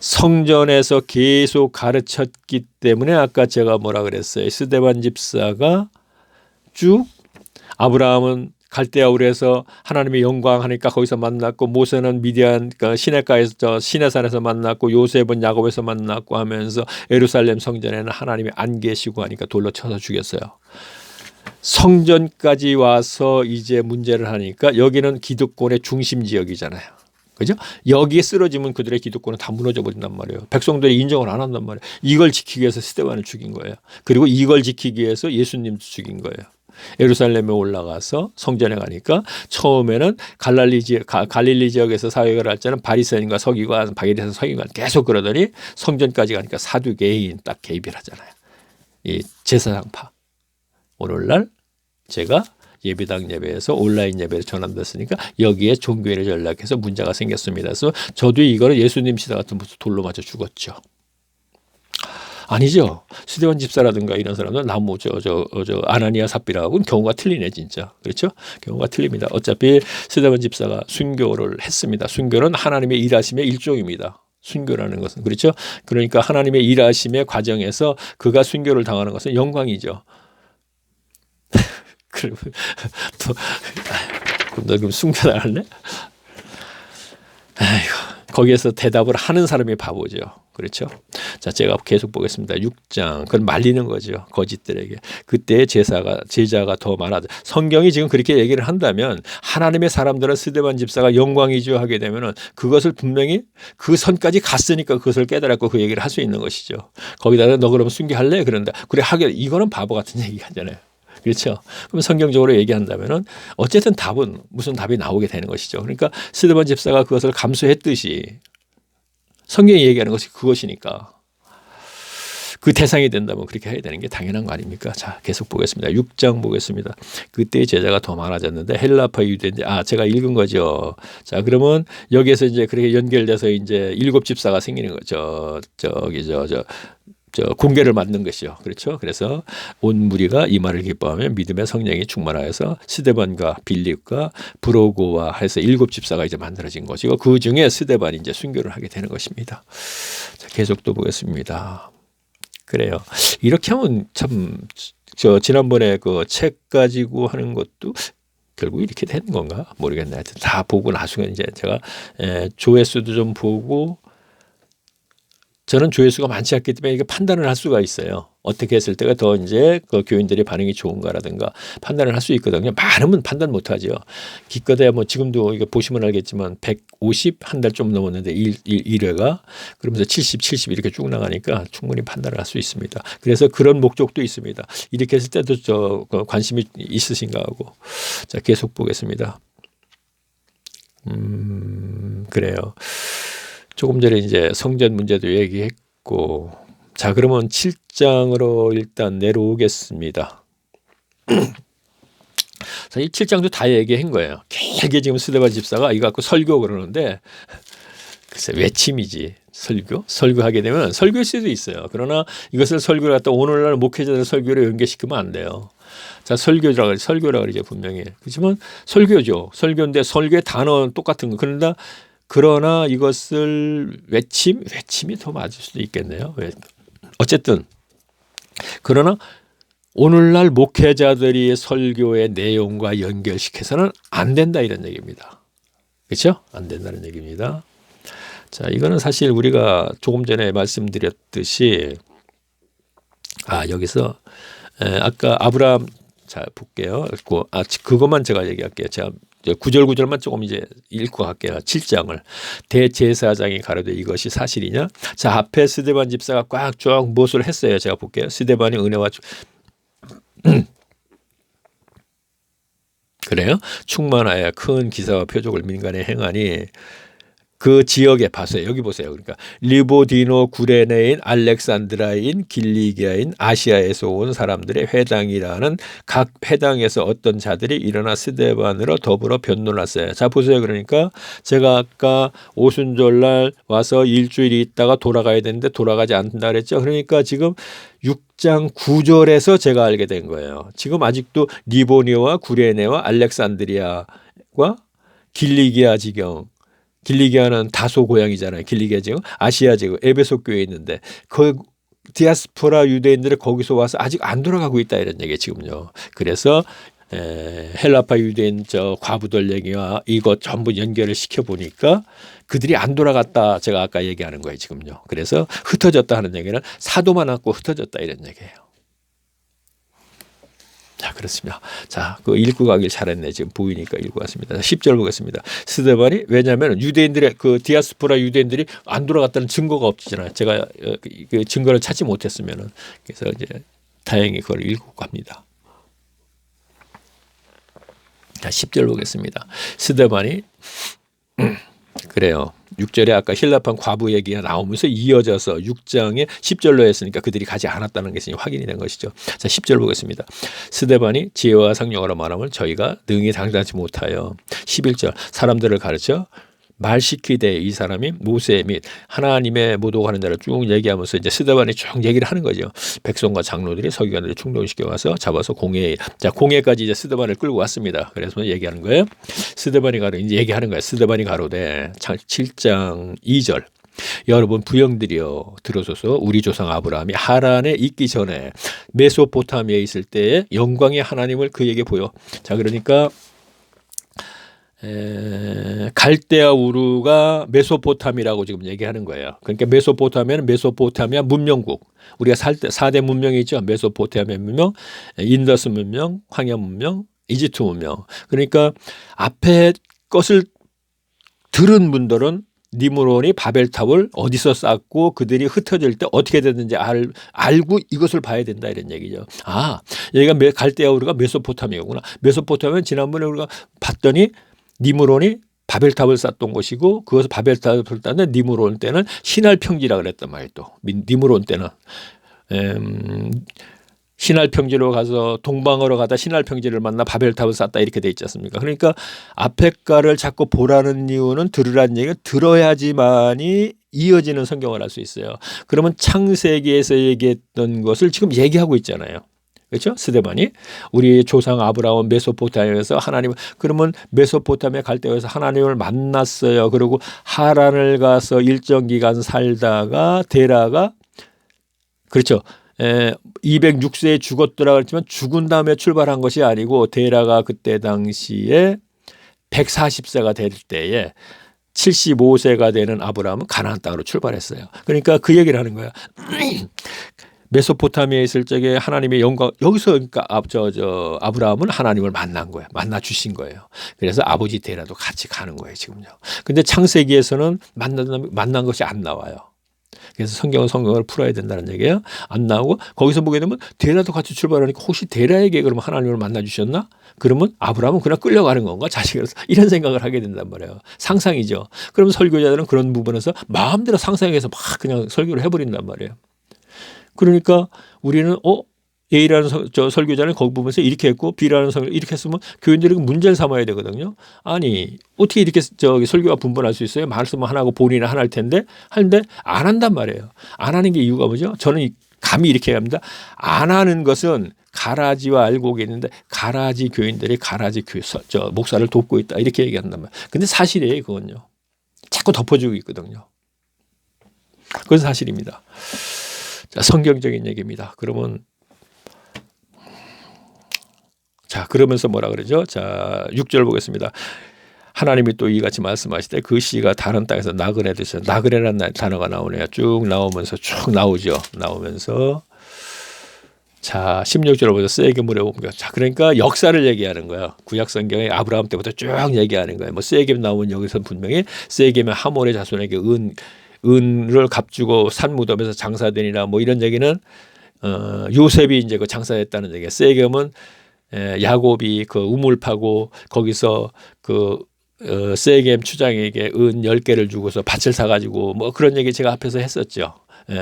성전에서 계속 가르쳤기 때문에 아까 제가 뭐라 그랬어요. 스데반 집사가 쭉 아브라함은 갈대아 우르에서 하나님의 영광 하니까 거기서 만났고 모세는 미디안 시내가에서 시내산에서 만났고 요셉은 야곱에서 만났고 하면서 예루살렘 성전에는 하나님이 안 계시고 하니까 돌로 쳐서 죽였어요. 성전까지 와서 이제 문제를 하니까 여기는 기득권의 중심 지역이잖아요. 그죠? 여기에 쓰러지면 그들의 기득권은 다 무너져 버린단 말이에요. 백성들이 인정을 안 한단 말이에요. 이걸 지키기 위해서 스데반을 죽인 거예요. 그리고 이걸 지키기 위해서 예수님도 죽인 거예요. 예루살렘에 올라가서 성전에 가니까 처음에는 갈릴리 지역에서 사역을 할 때는 바리새인과 서기관, 바리새인 서기관 계속 그러더니 성전까지 가니까 사두개인 딱 개입을 하잖아요. 이 제사장파. 오늘날 제가 예배당 예배에서 온라인 예배를 전환됐으니까 여기에 종교회를 연락해서 문제가 생겼습니다. 그래서 저도 이거는 예수님 시대 같은 모습 돌로 맞아 죽었죠. 아니죠. 스데반 집사라든가 이런 사람들은 나무 아나니아 삽비라하고는 경우가 틀리네 진짜. 그렇죠? 경우가 틀립니다. 어차피 스데반 집사가 순교를 했습니다. 순교는 하나님의 일하심의 일종입니다. 순교라는 것은 그렇죠. 그러니까 하나님의 일하심의 과정에서 그가 순교를 당하는 것은 영광이죠. 그리고 또 너 그럼 순교 나갈래? 거기에서 대답을 하는 사람이 바보죠. 그렇죠? 자, 제가 계속 보겠습니다. 6장. 그건 말리는 거죠. 거짓들에게. 그때 제자가 더 많아져. 성경이 지금 그렇게 얘기를 한다면 하나님의 사람들은 스데반 집사가 영광이죠 하게 되면은 그것을 분명히 그 선까지 갔으니까 그것을 깨달았고 그 얘기를 할 수 있는 것이죠. 거기다가 너 그러면 순교할래? 그런다. 그래 하게 이거는 바보 같은 얘기 하잖아요. 그렇죠. 그럼 성경적으로 얘기한다면은 어쨌든 무슨 답이 나오게 되는 것이죠. 그러니까 스데반 집사가 그것을 감수했듯이 성경이 얘기하는 것이 그것이니까 그 대상이 된다면 그렇게 해야 되는 게 당연한 거 아닙니까? 자, 계속 보겠습니다. 6장 보겠습니다. 그때 제자가 더 많아졌는데 헬라파 유대인데 제가 읽은 거죠. 자, 그러면 여기에서 이제 그렇게 연결돼서 이제 7 집사가 생기는 거죠. 공개를 맞는 것이요. 그렇죠. 그래서 온 무리가 이 말을 기뻐하며 믿음의 성령이 충만하여서 스데반과 빌립과 브로고와 해서 7 집사가 이제 만들어진 것이고 그 중에 스데반이 이제 순교를 하게 되는 것입니다. 자, 계속 또 보겠습니다. 그래요. 이렇게 하면 참 지난번에 그 책 가지고 하는 것도 결국 이렇게 되는 건가 모르겠네. 하여튼 다 보고 나중에 이제 제가 조회수도 좀 보고 저는 조회수가 많지 않기 때문에 이게 판단을 할 수가 있어요. 어떻게 했을 때가 더 이제 그 교인들의 반응이 좋은가라든가 판단을 할 수 있거든요. 많으면 판단 못 하죠. 기껏해야 뭐 지금도 이거 보시면 알겠지만 150 한 달 좀 넘었는데 1회가 그러면서 70 이렇게 쭉 나가니까 충분히 판단을 할 수 있습니다. 그래서 그런 목적도 있습니다. 이렇게 했을 때도 관심이 있으신가 하고. 자, 계속 보겠습니다. 그래요. 조금 전에 이제 성전 문제도 얘기했고, 자, 그러면 7장으로 일단 내려오겠습니다. 이 7장도 다 얘기한 거예요. 길게 지금 스데반 집사가 이거 갖고 설교 그러는데, 글쎄 외침이지. 설교하게 되면 설교일 수도 있어요. 그러나 이것을 설교를 갖다 오늘날 목회자들 설교로 연계시키면 안 돼요. 자, 설교라 그러죠 분명히. 그렇지만 설교죠. 설교인데 설교의 단어는 똑같은 거. 그러나 이것을 외침이 더 맞을 수도 있겠네요. 어쨌든 그러나 오늘날 목회자들이 설교의 내용과 연결시켜서는 안 된다 이런 얘기입니다. 그렇죠? 안 된다는 얘기입니다. 자, 이거는 사실 우리가 조금 전에 말씀드렸듯이 여기서 아까 아브라함 자 볼게요. 그것만 제가 얘기할게요. 제가 구절만 조금 이제 읽고 갈게요. 7장을 대제사장이 가로되 이것이 사실이냐? 자, 앞에 스데반 집사가 꽉 쭉 무엇을 했어요? 제가 볼게요. 스데반이 은혜와 그래요? 충만하여 큰 기사와 표적을 민간에 행하니 그 지역에 봤어요. 여기 보세요. 그러니까 리보디노 구레네인 알렉산드라인 길리기아인 아시아에서 온 사람들의 회당이라는 각 회당에서 어떤 자들이 일어나 스데반으로 더불어 변론을 했어요. 자 보세요. 그러니까 제가 아까 오순절날 와서 일주일 있다가 돌아가야 되는데 돌아가지 않는다 그랬죠. 그러니까 지금 6장 9절에서 제가 알게 된 거예요. 지금 아직도 리보니오와 구레네와 알렉산드리아와 길리기아 지경 길리기아는 다소 고향이잖아요. 길리기아 지금 아시아 지금 에베소 교회에 있는데 그 디아스포라 유대인들이 거기서 와서 아직 안 돌아가고 있다 이런 얘기예요. 지금요. 그래서 헬라파 유대인 저 과부들 얘기와 이것 전부 연결을 시켜 보니까 그들이 안 돌아갔다. 제가 아까 얘기하는 거예요. 지금요. 그래서 흩어졌다 하는 얘기는 사도만 왔고 흩어졌다 이런 얘기예요. 자, 그렇습니다. 자, 그 읽고 가길 잘했네. 지금 보이니까 읽고 왔습니다. 10절 보겠습니다. 스데반이 왜냐하면 유대인들의 그 디아스포라 유대인들이 안 돌아갔다는 증거가 없잖아요. 제가 그 증거를 찾지 못했으면은 그래서 이제 다행히 그걸 읽고 갑니다. 자, 10절 보겠습니다. 스데반이 그래요. 6절에 아까 힐라판 과부 얘기가 나오면서 이어져서 6장에 10절로 했으니까 그들이 가지 않았다는 것이 확인이 된 것이죠. 자, 10절 보겠습니다. 스데반이 지혜와 상용어로 말하면 저희가 능히 당당치 못하여 11절 사람들을 가르쳐 말시키되 이 사람이 모세 및 하나님의 모독하는 자를 쭉 얘기하면서 이제 스데반이 쭉 얘기를 하는 거죠. 백성과 장로들이 서기관들을 충동시켜 와서 잡아서 공회에 자 공회까지 이제 스데반을 끌고 왔습니다. 그래서 얘기하는 거예요. 스데반이 가로 이제 얘기하는 거예요. 스데반이 가로되 7장 2절 여러분 부형들이여 들어서서 우리 조상 아브라함이 하란에 있기 전에 메소포타미아에 있을 때에 영광의 하나님을 그에게 보여. 자 그러니까 갈대아 우르가 메소포타미라고 지금 얘기하는 거예요. 그러니까 메소포타미아는 메소포타미아 문명국. 우리가 살 때 4대 문명이 있죠. 메소포타미아 문명, 인더스 문명, 황야 문명, 이집트 문명. 그러니까 앞에 것을 들은 분들은 니므론이 바벨탑을 어디서 쌓고 그들이 흩어질 때 어떻게 됐는지 알고 이것을 봐야 된다 이런 얘기죠. 여기가 갈대아 우르가 메소포타미아구나. 메소포타미아는 지난번에 우리가 봤더니 니므론이 바벨탑을 쌓던 곳이고 그것을 바벨탑을 쌓는 니므론 때는 신할 평지라 그랬단 말이에요. 또 니므론 때는 신할 평지로 가서 동방으로 가다 신할 평지를 만나 바벨탑을 쌓다 이렇게 돼 있지 않습니까? 그러니까 앞에 가를 자꾸 보라는 이유는 들으라는 얘기가 들어야지만이 이어지는 성경을 알 수 있어요. 그러면 창세기에서 얘기했던 것을 지금 얘기하고 있잖아요. 그렇죠? 스데반이 우리 조상 아브라함 메소포타미아에서 하나님 그러면 메소포타미아 갈대아에서 하나님을 만났어요. 그리고 하란을 가서 일정 기간 살다가 데라가 그렇죠. 206세에 죽었더라 그랬지만 죽은 다음에 출발한 것이 아니고 데라가 그때 당시에 140세가 될 때에 75세가 되는 아브라함은 가나안 땅으로 출발했어요. 그러니까 그 얘기를 하는 거야. 메소포타미아에 있을 적에 하나님의 영광 여기서 그러니까 아브라함은 하나님을 만난 거예요. 만나 주신 거예요. 그래서 아버지 데라도 같이 가는 거예요. 지금요. 근데 창세기에서는 만난 것이 안 나와요. 그래서 성경을 풀어야 된다는 얘기예요. 안 나오고 거기서 보게 되면 데라도 같이 출발하니까 혹시 데라에게 그러면 하나님을 만나 주셨나? 그러면 아브라함은 그냥 끌려가는 건가? 자식으로서 이런 생각을 하게 된단 말이에요. 상상이죠. 그럼 설교자들은 그런 부분에서 마음대로 상상해서 막 그냥 설교를 해버린단 말이에요. 그러니까 우리는 A라는 설교자는 거기 보면서 이렇게 했고 B라는 설교 이렇게 했으면 교인들이 문제를 삼아야 되거든요. 아니 어떻게 이렇게 설교가 분분할 수 있어요? 말씀은 하나고 본인은 하나일 텐데 하는데 안 한단 말이에요. 안 하는 게 이유가 뭐죠? 저는 감히 이렇게 합니다. 안 하는 것은 가라지와 알곡이 있는데 가라지 교인들이 가라지 목사를 돕고 있다 이렇게 얘기한단 말이에요. 근데 사실이에요 그건요. 자꾸 덮어주고 있거든요. 그건 사실입니다. 자, 성경적인 얘기입니다. 그러면 자, 그러면서 뭐라 그러죠? 자, 6절 보겠습니다. 하나님이 또 이같이 말씀하실 때 그 씨가 다른 땅에서 나그네 되셔. 나그네라는 단어가 나오네요. 쭉 나오면서 쭉 나오죠. 나오면서 자 16절을 보자. 세겜으로 옮겨. 자 그러니까 역사를 얘기하는 거예요. 구약 성경에 아브라함 때부터 쭉 얘기하는 거예요. 뭐 세겜 나온 여기서 분명히 세겜의 하몰의 자손에게 은을 값주고 산 무덤에서 장사되니라 뭐 이런 얘기는 요셉이 이제 그 장사했다는 얘기예요. 세겜은 야곱이 그 우물 파고 거기서 그 세겜 추장에게 은 10개를 주고서 밭을 사가지고 뭐 그런 얘기 제가 앞에서 했었죠.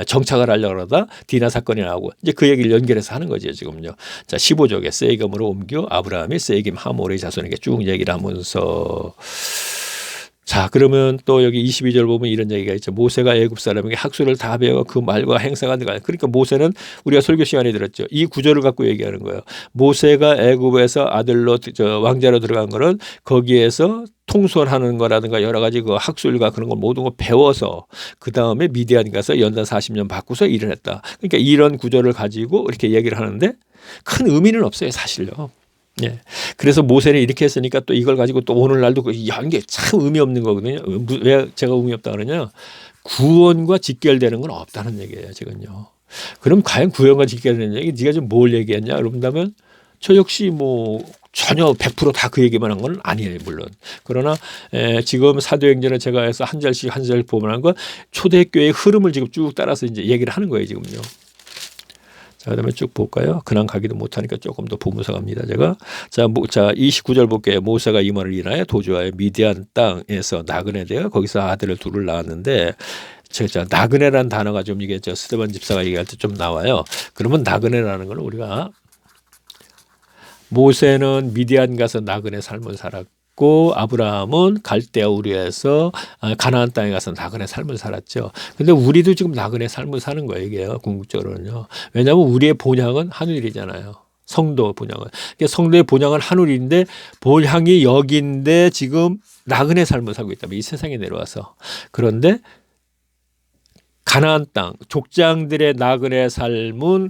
정착을 하려고 그러다 디나 사건이 나오고 이제 그 얘기를 연결해서 하는 거죠 지금요. 자 15쪽에 세겜으로 옮겨 아브라함이 세겜 하몰의 자손에게 쭉 얘기를 하면서 자 그러면 또 여기 22절 보면 이런 얘기가 있죠. 모세가 애굽 사람에게 학술을 다 배워 그 말과 행사가 들어가요. 그러니까 모세는 우리가 설교 시간에 들었죠. 이 구절을 갖고 얘기하는 거예요. 모세가 애굽에서 아들로 왕자로 들어간 거는 거기에서 통솔하는 거라든가 여러 가지 그 학술과 그런 걸 모든 걸 배워서 그 다음에 미디안 가서 연단 40년 받고서 일을 했다. 그러니까 이런 구절을 가지고 이렇게 얘기를 하는데 큰 의미는 없어요 사실요. 예. 그래서 모세는 이렇게 했으니까 또 이걸 가지고 또 오늘날도 이게 참 의미 없는 거거든요. 왜 제가 의미 없다 그러냐? 구원과 직결되는 건 없다는 얘기예요, 지금요. 그럼 과연 구원과 직결되는 얘기 네가 좀 뭘 얘기했냐? 그런다면 저 역시 뭐 전혀 100% 다 그 얘기만 한 건 아니에요, 물론. 그러나 지금 사도행전을 제가 해서 한 절씩 한 절 보면 건 초대교회의 흐름을 지금 쭉 따라서 이제 얘기를 하는 거예요, 지금요. 자, 그다음에 쭉 볼까요? 그냥 가기도 못하니까 조금 더 보면서 갑니다. 제가 자 29절 볼게요. 모세가 이 말을 인하여 도주하여 미디안 땅에서 나그네 되어 거기서 아들을 둘을 낳았는데 제가 나그네라는 단어가 좀 이게 스데반 집사가 얘기할 때 좀 나와요. 그러면 나그네라는 걸 우리가 모세는 미디안 가서 나그네 삶을 살았고 아브라함은 갈대아 우르에서 가나안 땅에 가서 나그네 삶을 살았죠. 근데 우리도 지금 나그네 삶을 사는 거예요. 이게요. 궁극적으로는요. 왜냐하면 우리의 본향은 하늘이잖아요. 성도 본향은. 그러니까 성도의 본향은 하늘인데 본향이 여기인데 지금 나그네 삶을 살고 있다면 이 세상에 내려와서. 그런데 가나안 땅 족장들의 나그네 삶은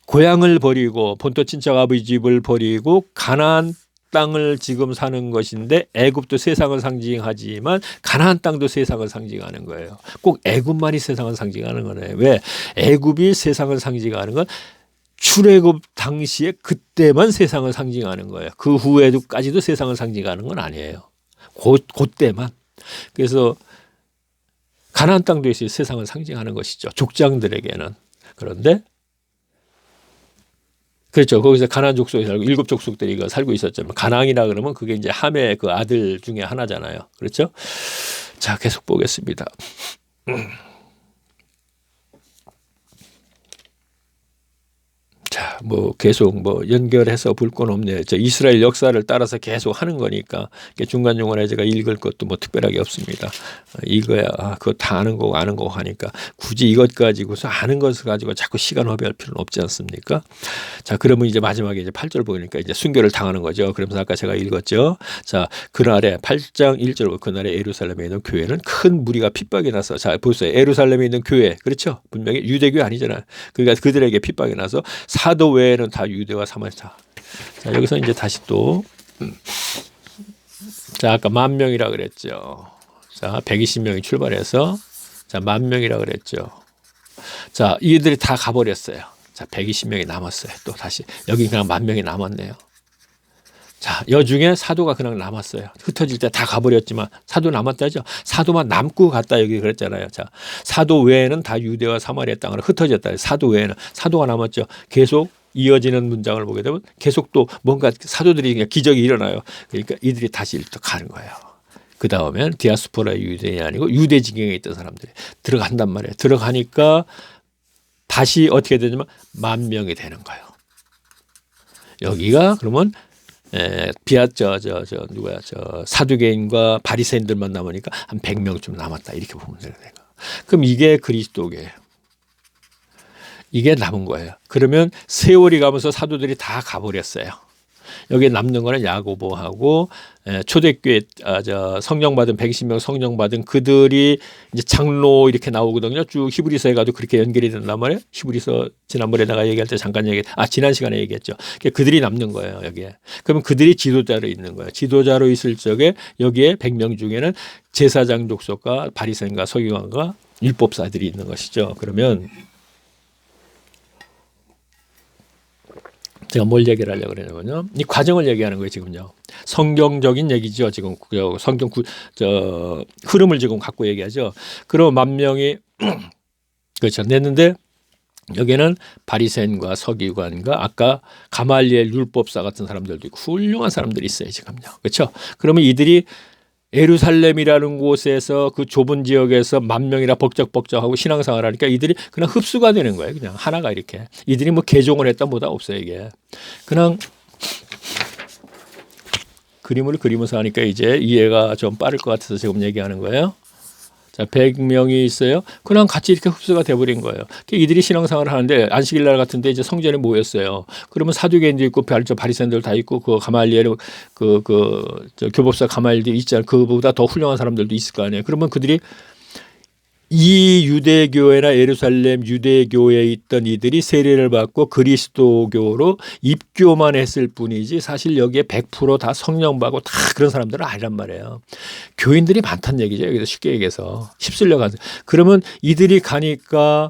고향을 버리고 본토 친척 아버지 집을 버리고 가나안 땅을 지금 사는 것인데 애굽도 세상을 상징하지만 가나안 땅도 세상을 상징하는 거예요. 꼭 애굽만이 세상을 상징하는 거네요. 왜? 애굽이 세상을 상징하는 건 출애굽 당시에 그때만 세상을 상징하는 거예요. 그 후에까지도 세상을 상징하는 건 아니에요. 그때만. 그래서 가나안 땅도 있어요. 세상을 상징하는 것이죠. 족장들에게는. 그런데 그렇죠. 거기서 가나안 족속이 살고 7 족속들이 살고 있었잖아요. 가나안이라 그러면 그게 이제 함의 그 아들 중에 하나잖아요. 그렇죠? 자, 계속 보겠습니다. 자, 뭐 계속 뭐 연결해서 볼 건 없네요. 이스라엘 역사를 따라서 계속 하는 거니까 중간중간에 제가 읽을 것도 뭐 특별하게 없습니다. 이거야 그거 다 아는 거고 하니까 굳이 이것 가지고서 아는 것을 가지고 자꾸 시간 허비할 필요는 없지 않습니까? 자, 그러면 이제 마지막에 이제 8절 보니까 이제 순교를 당하는 거죠. 그러면서 아까 제가 읽었죠. 자, 그날에 8장 1절 그날에 예루살렘에 있는 교회는 큰 무리가 핍박이 나서 자, 보세요. 예루살렘에 있는 교회 그렇죠? 분명히 유대교회 아니잖아요. 그러니까 그들에게 핍박이 나서 사도 외에는 다 유대와 사마리아. 자, 여기서 이제 다시 또 자, 아까 10,000명이라 그랬죠. 자, 120명이 출발해서 자, 10,000명이라 그랬죠. 자, 이들이 다 가버렸어요. 자, 120명이 남았어요. 또 다시 여기 그냥 10,000명이 남았네요. 자, 여중에 사도가 그냥 남았어요. 흩어질 때 다 가버렸지만 사도 남았다죠. 사도만 남고 갔다 여기 그랬잖아요. 자, 사도 외에는 다 유대와 사마리아 땅으로 흩어졌다. 사도 외에는 사도가 남았죠. 계속 이어지는 문장을 보게 되면 계속 또 뭔가 사도들이 그냥 기적이 일어나요. 그러니까 이들이 다시 또 가는 거예요. 그 다음엔 디아스포라 유대인이 아니고 유대 지경에 있던 사람들이 들어간단 말이에요. 들어가니까 다시 어떻게 되냐면 10,000명이 되는 거예요. 여기가 그러면 누구야 사두개인과 바리새인들만 남으니까 한 100명쯤 남았다 이렇게 보면 되는 거예요. 그럼 이게 그리스도교예요. 이게 남은 거예요. 그러면 세월이 가면서 사도들이 다 가버렸어요. 여기에 남는 거는 야고보하고 초대교회 성령받은 120명 성령받은 그들이 이제 장로 이렇게 나오거든요. 쭉 히브리서에 가도 그렇게 연결이 된단 말이에요. 히브리서 지난번에 내가 얘기할 때 잠깐 지난 시간에 얘기했죠. 그들이 남는 거예요. 여기에. 그러면 그들이 지도자로 있는 거예요. 지도자로 있을 적에 여기에 100명 중에는 제사장 족속과 바리새인과 서기관과 율법사들이 있는 것이죠. 그러면 제가 뭘 얘기를 하려고 그러냐면요. 이 과정을 얘기하는 거예요, 지금요. 성경적인 얘기죠. 지금 성경 흐름을 지금 갖고 얘기하죠. 그럼 10,000명이 그렇죠. 냈는데 여기에는 바리새인과 서기관과 아까 가말리엘 율법사 같은 사람들도 있고 훌륭한 사람들이 있어요, 지금요. 그렇죠? 그러면 이들이 예루살렘이라는 곳에서 그 좁은 지역에서 10,000명이나 벅적벅적하고 신앙생활을 하니까 이들이 그냥 흡수가 되는 거예요. 그냥 하나가 이렇게. 이들이 뭐 개종을 했다 뭐다 없어요, 이게. 그냥 그림을 그리면서 하니까 이제 이해가 좀 빠를 것 같아서 지금 얘기하는 거예요. 자, 100명이 있어요. 그냥 같이 이렇게 흡수가 돼버린 거예요. 이들이 신앙생활을 하는데 안식일 날 같은데 이제 성전에 모였어요. 그러면 사두개인도 있고 바리새인들 다 있고 그 가말리엘 교법사 가말리엘도 있잖아요. 그보다 더 훌륭한 사람들도 있을 거 아니에요. 그러면 그들이 이 유대교회나 예루살렘 유대교회에 있던 이들이 세례를 받고 그리스도교로 입교만 했을 뿐이지 사실 여기에 100% 다 성령받고 다 그런 사람들은 아니란 말이에요. 교인들이 많다는 얘기죠. 여기서 쉽게 얘기해서 휩쓸려 가서. 그러면 이들이 가니까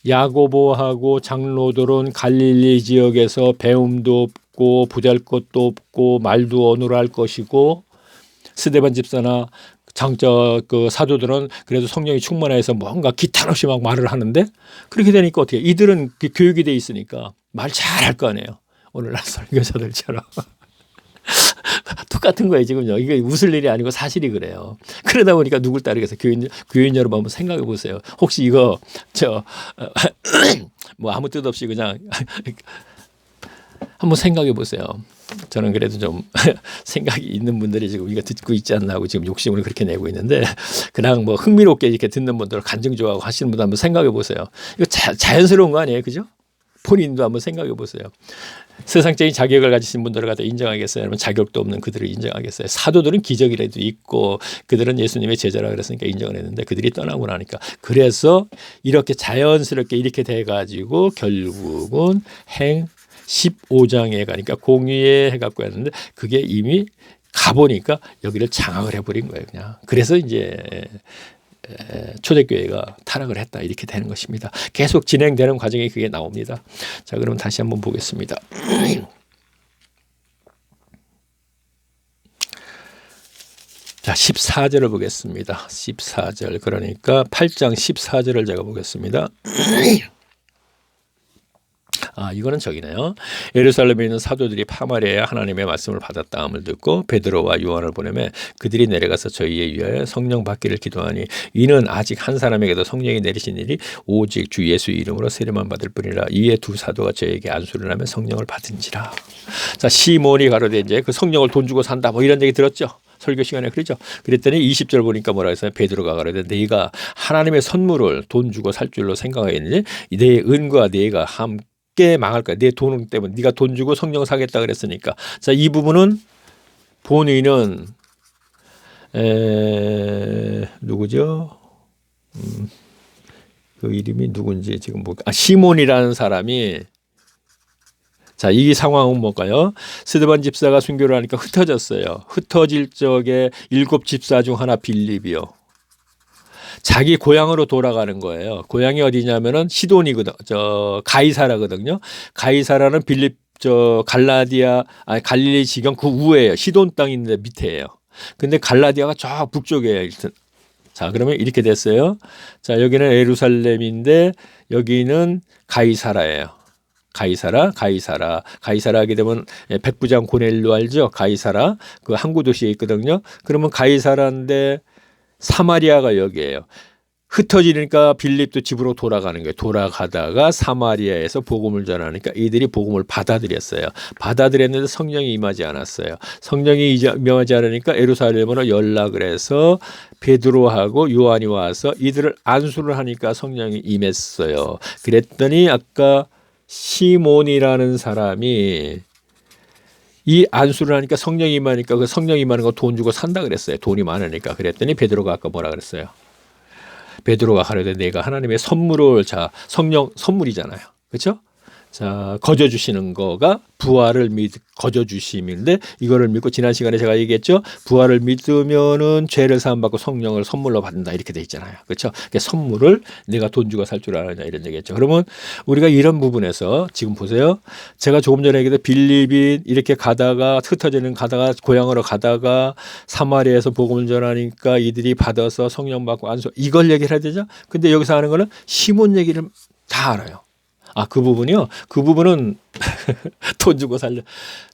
야고보하고 장로들은 갈릴리 지역에서 배움도 없고 보잘것도 없고 말도 언어로 할 것이고 스데반 집사나 그 사도들은 그래도 성령이 충만해서 뭔가 기탄 없이 막 말을 하는데 그렇게 되니까 어떻게 이들은 교육이 돼 있으니까 말 잘할 거 아니에요. 오늘날 설교사들처럼. 똑같은 거예요, 지금요. 이게 웃을 일이 아니고 사실이 그래요. 그러다 보니까 누굴 따르겠어요. 교인 여러분 한번 생각해 보세요. 혹시 이거 뭐 아무 뜻 없이 그냥 한번 생각해 보세요. 저는 그래도 좀 생각이 있는 분들이 지금 이거 듣고 있지 않나 하고 지금 욕심을 그렇게 내고 있는데 그냥 뭐 흥미롭게 이렇게 듣는 분들 간증 좋아하고 하시는 분들 한번 생각해 보세요. 이거 자연스러운 거 아니에요, 그죠? 본인도 한번 생각해 보세요. 세상적인 자격을 가지신 분들을 갖다 인정하겠어요? 아니면 자격도 없는 그들을 인정하겠어요? 사도들은 기적이라도 있고 그들은 예수님의 제자라 그랬으니까 인정을 했는데 그들이 떠나고 나니까 그래서 이렇게 이렇게 돼가지고 결국은 15장에 가니까 공의회 해갖고 했는데 그게 이미 가보니까 여기를 장악을 해버린 거예요, 그냥. 그래서 이제 초대교회가 타락을 했다 이렇게 되는 것입니다. 계속 진행되는 과정에 그게 나옵니다. 자, 그럼 다시 한번 보겠습니다. 자, 14절을 보겠습니다. 14절 그러니까 8장 14절을 제가 보겠습니다. 이거는 저기네요. 예루살렘에 있는 사도들이 파마리아에 하나님의 말씀을 받았다함을 듣고 베드로와 요한을 보내매 그들이 내려가서 저희에 위하여 성령 받기를 기도하니 이는 아직 한 사람에게도 성령이 내리신 일이 오직 주 예수 이름으로 세례만 받을 뿐이라. 이에 두 사도가 저에게 안수를 하며 성령을 받은지라. 자, 시몬이 가로되 이제 그 성령을 돈 주고 산다 뭐 이런 얘기 들었죠. 설교 시간에 그랬죠. 그랬더니 20절 보니까 뭐라 했어요? 베드로가 가로되 내가 하나님의 선물을 돈 주고 살 줄로 생각하였는지 내 은과 내가 함께 망할 거야. 내 돈 때문에 네가 돈 주고 성령 사겠다 그랬으니까. 자, 이 부분은 본인은 누구죠? 그 이름이 누군지 지금 시몬이라는 사람이 자, 이 상황은 뭘까요? 스데반 집사가 순교를 하니까 흩어졌어요. 흩어질 적에 7 집사 중 하나 빌립이요. 자기 고향으로 돌아가는 거예요. 고향이 어디냐면은 시돈이거든. 가이사라거든요. 가이사라는 빌립 갈릴리 지경 그 우에요. 시돈 땅 있는데 밑에예요. 근데 갈라디아가 저 북쪽이에요. 자, 그러면 이렇게 됐어요. 자, 여기는 예루살렘인데 여기는 가이사라예요. 가이사라 하게 되면 백부장 고넬료 알죠? 가이사라 그 항구 도시에 있거든요. 그러면 가이사라인데 사마리아가 여기예요. 흩어지니까 빌립도 집으로 돌아가는 거예요. 돌아가다가 사마리아에서 복음을 전하니까 이들이 복음을 받아들였어요. 받아들였는데 성령이 임하지 않았어요. 성령이 임하지 않으니까 예루살렘으로 연락을 해서 베드로하고 요한이 와서 이들을 안수를 하니까 성령이 임했어요. 그랬더니 아까 시몬이라는 사람이 이 안수를 하니까 성령이 임하니까 그 성령이 임하는 거 돈 주고 산다 그랬어요. 돈이 많으니까. 그랬더니 베드로가 아까 뭐라 그랬어요. 베드로가 가려되 내가 하나님의 선물을 자 성령 선물이잖아요. 그렇죠? 자 거저 주시는 거가 부활을 거저 주심인데 이거를 믿고 지난 시간에 제가 얘기했죠. 부활을 믿으면은 죄를 사함 받고 성령을 선물로 받는다 이렇게 돼 있잖아요. 그렇죠? 그러니까 선물을 내가 돈 주고 살 줄 아느냐 이런 얘기했죠. 그러면 우리가 이런 부분에서 지금 보세요. 제가 조금 전에 얘기했던 빌립이 이렇게 가다가 흩어지는 가다가 고향으로 가다가 사마리아에서 복음을 전하니까 이들이 받아서 성령 받고 안수 이걸 얘기를 해야 되죠. 근데 여기서 하는 거는 시몬 얘기를 다 알아요. 아, 그 부분이요? 그 부분은 돈 주고 살려.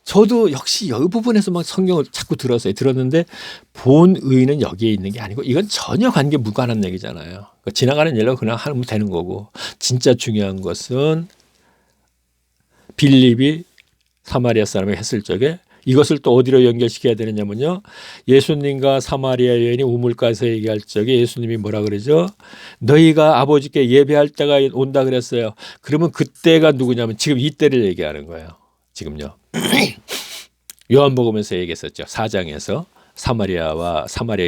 저도 역시 이 부분에서 막 성경을 자꾸 들었는데 본 의는 여기에 있는 게 아니고 이건 전혀 관계 무관한 얘기잖아요. 그러니까 지나가는 일로 그냥 하면 되는 거고 진짜 중요한 것은 빌립이 사마리아 사람이 했을 적에 이것을 또 어디로 연결시켜야 되느냐면요. 예수님과 사마리아 여인이 우물가에서 얘기할 적에 예수님이 뭐라 그러죠? 너희가 아버지께 예배할 때가 온다 그랬어요. 그러면 그때가 누구냐면 지금 이때를 얘기하는 거예요. 지금요. 요한복음에서 얘기했었죠. 4장에서 사마리아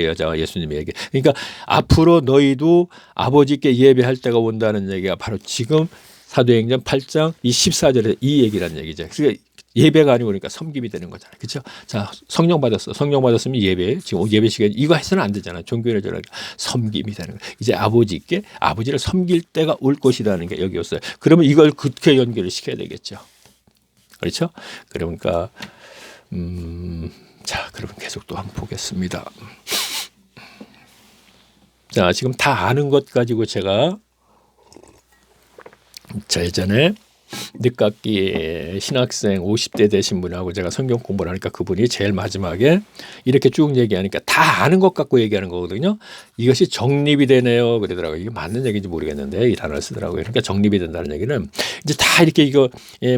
여자와 예수님이 얘기. 그러니까 앞으로 너희도 아버지께 예배할 때가 온다는 얘기가 바로 지금 사도행전 8장 이 14절에 이 얘기란 얘기죠. 그러니까 예배가 아니고 그러니까 섬김이 되는 거잖아요. 그렇죠? 자, 성령 받았어. 성령 받았으면 예배. 지금 예배 시간 이거 해서는 안 되잖아요. 종교를 저러니까 섬김이 되는 거예요. 이제 아버지를 섬길 때가 올 것이라는 게 여기였어요. 그러면 이걸 그렇게 연결을 시켜야 되겠죠. 그렇죠? 그러니까 자, 그러면 계속 또 한번 보겠습니다. 자, 지금 다 아는 것 가지고 제가 예전에 늦깎이 신학생 50대 되신 분하고 제가 성경 공부를 하니까 그분이 제일 마지막에 이렇게 쭉 얘기하니까 다 아는 것 갖고 얘기하는 거거든요. 이것이 정립이 되네요. 그러더라고요. 이게 맞는 얘기인지 모르겠는데 이 단어를 쓰더라고요. 그러니까 정립이 된다는 얘기는 이제 다 이렇게 이거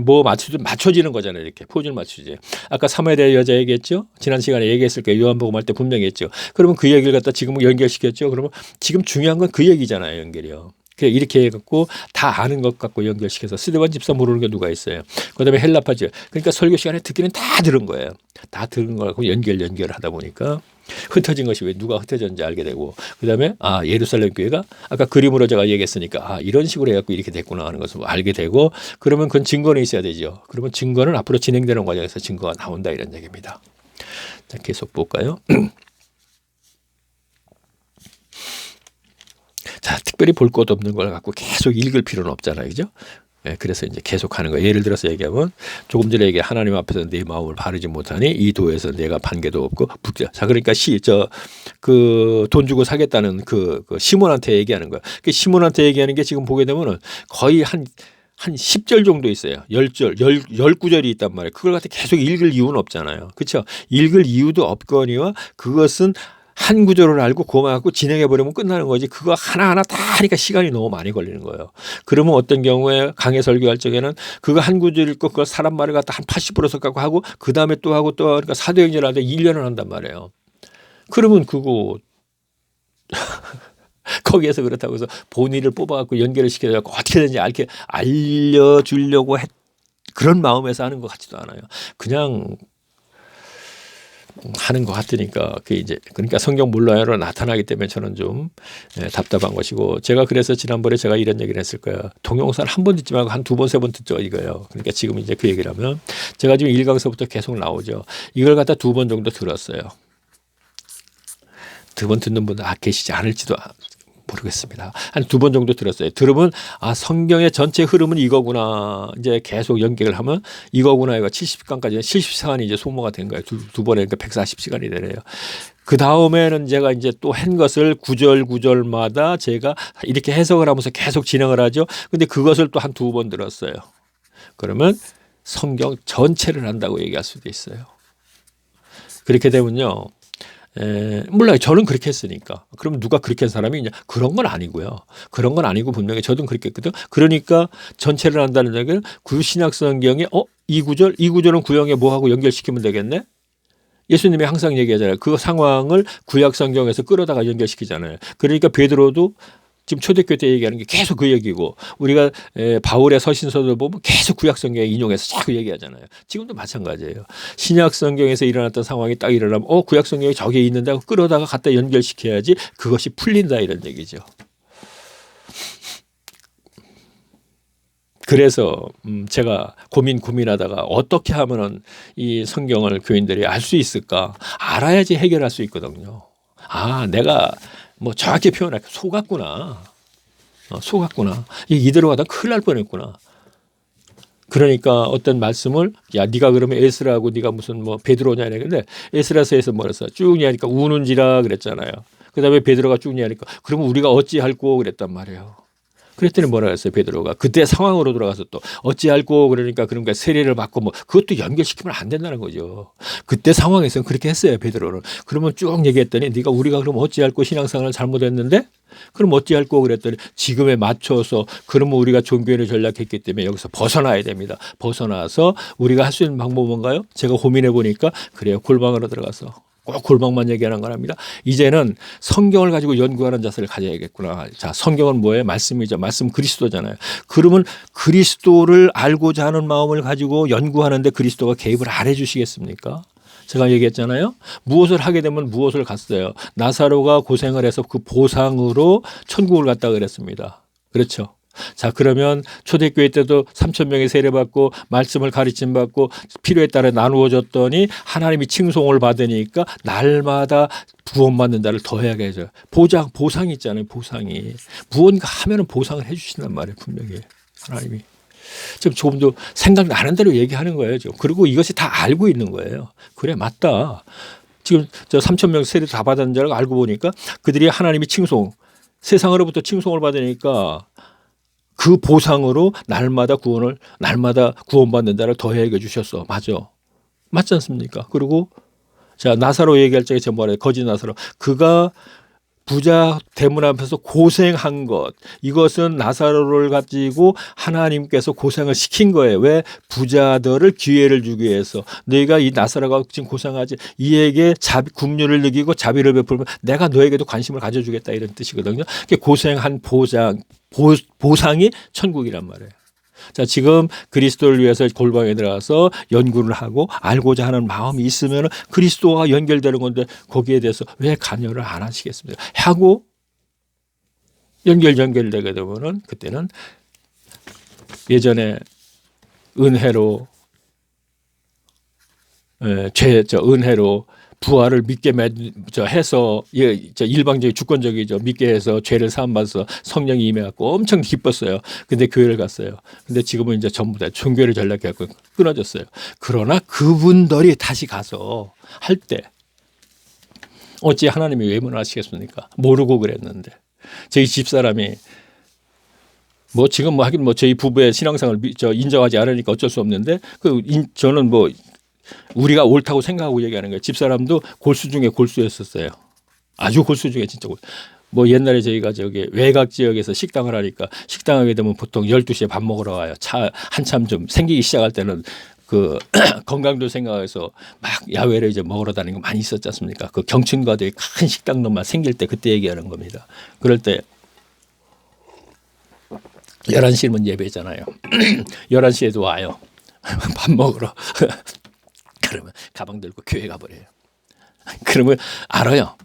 뭐 맞춰지는 거잖아요. 이렇게 포즈를 맞추지. 아까 사마리아 여자 얘기했죠. 지난 시간에 얘기했을 거예요. 요한복음 할 때 분명히 했죠. 그러면 그 얘기를 갖다 지금 연결시켰죠. 그러면 지금 중요한 건 그 얘기잖아요. 연결이요. 이렇게 해갖고 다 아는 것 갖고 연결시켜서 스데반 집사 모르는 게 누가 있어요. 그다음에 헬라파죠. 그러니까 설교 시간에 듣기는 다 들은 거예요. 다 들은 거 갖고 연결을 하다 보니까 흩어진 것이 왜 누가 흩어졌는지 알게 되고 그다음에 아 예루살렘 교회가 아까 그림으로 제가 얘기했으니까 아 이런 식으로 해갖고 이렇게 됐구나 하는 것을 알게 되고 그러면 그건 증거는 있어야 되죠. 그러면 증거는 앞으로 진행되는 과정에서 증거가 나온다 이런 얘기입니다. 자, 계속 볼까요? 자, 특별히 볼 것 없는 걸 갖고 계속 읽을 필요는 없잖아요. 그죠? 네, 그래서 이제 계속 하는 거예요. 예를 들어서 얘기하면 조금 전에 얘기 하나님 앞에서 내 마음을 바르지 못하니 이 도에서 내가 반개도 없고 자, 그러니까 그 돈 주고 사겠다는 그 시몬한테 얘기하는 거야. 그 시몬한테 얘기하는 게 지금 보게 되면은 거의 한 10절 정도 있어요. 10절, 19절이 있단 말이에요. 그걸 갖다 계속 읽을 이유는 없잖아요. 그렇죠? 읽을 이유도 없거니와 그것은 한 구절을 알고 그거만 갖고 진행해버리면 끝나는 거지. 그거 하나하나 다 하니까 시간이 너무 많이 걸리는 거예요. 그러면 어떤 경우에 강의 설교할 적에는 그거 한 구절 읽고 그거 사람 말을 갖다 한 80% 섞고 하고 그 다음에 또 하고 또 그러니까 사도행전을 하는데 1년을 한단 말이에요. 그러면 그거 거기에서 그렇다고 해서 본인을 뽑아갖고 연결을 시켜갖고 어떻게든지 알려주려고 그런 마음에서 하는 것 같지도 않아요. 그냥 하는 것 같으니까 그러니까 성경 몰라요로 나타나기 때문에 저는 좀 답답한 것이고 제가 그래서 지난번에 제가 이런 얘기를 했을 거예요. 동영상을 한 번 듣지 말고 한 2번, 3번 듣죠 이거예요. 그러니까 지금 이제 그 얘기를 하면 제가 지금 1강서부터 계속 나오죠. 이걸 갖다 2번 정도 들었어요. 2번 듣는 분들 계시지 않을지도 모르겠습니다. 한 2번 정도 들었어요. 들으면 아 성경의 전체 흐름은 이거구나. 이제 계속 연결을 하면 이거구나. 이거 70강까지 70시간이 이제 소모가 된 거예요. 두 번에 그러니까 140시간이 되네요. 그 다음에는 제가 이제 또 한 것을 구절마다 제가 이렇게 해석을 하면서 계속 진행을 하죠. 근데 그것을 또 한 2번 들었어요. 그러면 성경 전체를 한다고 얘기할 수도 있어요. 그렇게 되면요. 몰라요. 저는 그렇게 했으니까. 그럼 누가 그렇게 한 사람이 있냐? 그런 건 아니고요. 그런 건 아니고 분명히 저도 그렇게 했거든. 그러니까 전체를 한다는 얘기는 구신약 성경에 이 구절은 구약에 뭐하고 연결시키면 되겠네? 예수님이 항상 얘기하잖아요. 그 상황을 구약 성경에서 끌어다가 연결시키잖아요. 그러니까 베드로도 지금 초대교회 때 얘기하는 게 계속 그 얘기고 우리가 바울의 서신서들 보면 계속 구약 성경에 인용해서 자꾸 얘기하잖아요. 지금도 마찬가지예요. 신약 성경에서 일어났던 상황이 딱 일어나면 구약 성경이 저기에 있는데 끌어다가 갖다 연결시켜야지 그것이 풀린다 이런 얘기죠. 그래서 제가 고민하다가 어떻게 하면은 이 성경을 교인들이 알 수 있을까? 알아야지 해결할 수 있거든요. 아, 내가 뭐 정확히 표현할게 속았구나. 속았구나. 이대로 가다 큰일 날 뻔했구나. 그러니까 어떤 말씀을 야 네가 그러면 에스라하고 네가 무슨 뭐 베드로냐 이랬는데 에스라서에서 뭐랬어? 쭉 얘기하니까 우는지라 그랬잖아요. 그다음에 베드로가 쭉 얘기하니까 그러면 우리가 어찌할꼬 그랬단 말이에요. 그랬더니 뭐라 했어요 베드로가 그때 상황으로 돌아가서 또 어찌할꼬 그러니까 그런가 세례를 받고 뭐 그것도 연결시키면 안 된다는 거죠. 그때 상황에서는 그렇게 했어요 베드로는. 그러면 쭉 얘기했더니 네가 우리가 그럼 어찌할꼬 신앙생활을 잘못했는데 그럼 어찌할꼬 그랬더니 지금에 맞춰서 그러면 우리가 종교를 전략했기 때문에 여기서 벗어나야 됩니다. 벗어나서 우리가 할 수 있는 방법은 뭔가요? 제가 고민해 보니까 그래요 골방으로 들어가서 꼭 골방만 얘기하는 거랍니다. 이제는 성경을 가지고 연구하는 자세를 가져야겠구나. 자, 성경은 뭐예요? 말씀이죠. 말씀 그리스도잖아요. 그러면 그리스도를 알고자 하는 마음을 가지고 연구하는데 그리스도가 개입을 안 해주시겠습니까? 제가 얘기했잖아요. 무엇을 하게 되면 무엇을 갔어요. 나사로가 고생을 해서 그 보상으로 천국을 갔다 그랬습니다. 그렇죠. 자 그러면 초대교회 때도 3,000명의 세례받고 말씀을 가르침받고 필요에 따라 나누어졌더니 하나님이 칭송을 받으니까 날마다 구원받는 자를 더하게 해줘요. 보상이 있잖아요. 보상이. 무언가 하면은 보상을 해 주신단 말이에요. 분명히 하나님이. 지금 조금도 생각나는 대로 얘기하는 거예요. 지금. 그리고 이것이 다 알고 있는 거예요. 그래 맞다. 지금 저 3,000명 세례 다 받은 자를 알고 보니까 그들이 하나님이 칭송 세상으로부터 칭송을 받으니까 그 보상으로 날마다 구원받는 자를 더하게 주셨어. 맞아. 맞지 않습니까? 그리고 자 나사로 얘기할 적에 제가 뭐래 거짓 나사로 그가 부자 대문 앞에서 고생한 것 이것은 나사로를 가지고 하나님께서 고생을 시킨 거예요. 왜? 부자들을 기회를 주기 위해서 너희가 이 나사로가 지금 고생하지 이에게 긍휼을 느끼고 자비를 베풀면 내가 너에게도 관심을 가져주겠다 이런 뜻이거든요. 고생한 보상이 천국이란 말이에요. 자, 지금 그리스도를 위해서 골방에 들어가서 연구를 하고 알고자 하는 마음이 있으면 그리스도와 연결되는 건데 거기에 대해서 왜 관여를 안 하시겠습니까? 하고 연결되게 되면은 그때는 예전에 은혜로 은혜로 부활을 믿게 해서 일방적인 주권적이죠. 믿게 해서 죄를 사함받아서 성령이 임해갖고 엄청 기뻤어요. 근데 교회를 갔어요. 근데 지금은 이제 전부 다 종교를 전락해갖고 끊어졌어요. 그러나 그분들이 다시 가서 할 때 어찌 하나님이 외면하시겠습니까? 모르고 그랬는데 저희 집사람이 뭐 지금 뭐 하긴 뭐 저희 부부의 신앙생활을 인정하지 않으니까 어쩔 수 없는데 저는 뭐 우리가 옳다고 생각하고 얘기하는 거예요. 집사람도 골수 중에 골수였었어요. 아주 골수 중에 진짜 골수. 뭐 옛날에 저희가 저기 외곽 지역에서 식당을 하니까 식당하게 되면 보통 12시에 밥 먹으러 와요. 차 한참 좀 생기기 시작할 때는 그 건강도 생각해서 막 야외를 이제 먹으러 다니는 거 많이 있었지 않습니까? 그 경춘과도의 큰 식당들만 생길 때 그때 얘기하는 겁니다. 그럴 때 11시면 예배잖아요. 11시에도 와요. 밥 먹으러. 그러면 가방 들고 교회 가버려요. 그러면 알아요.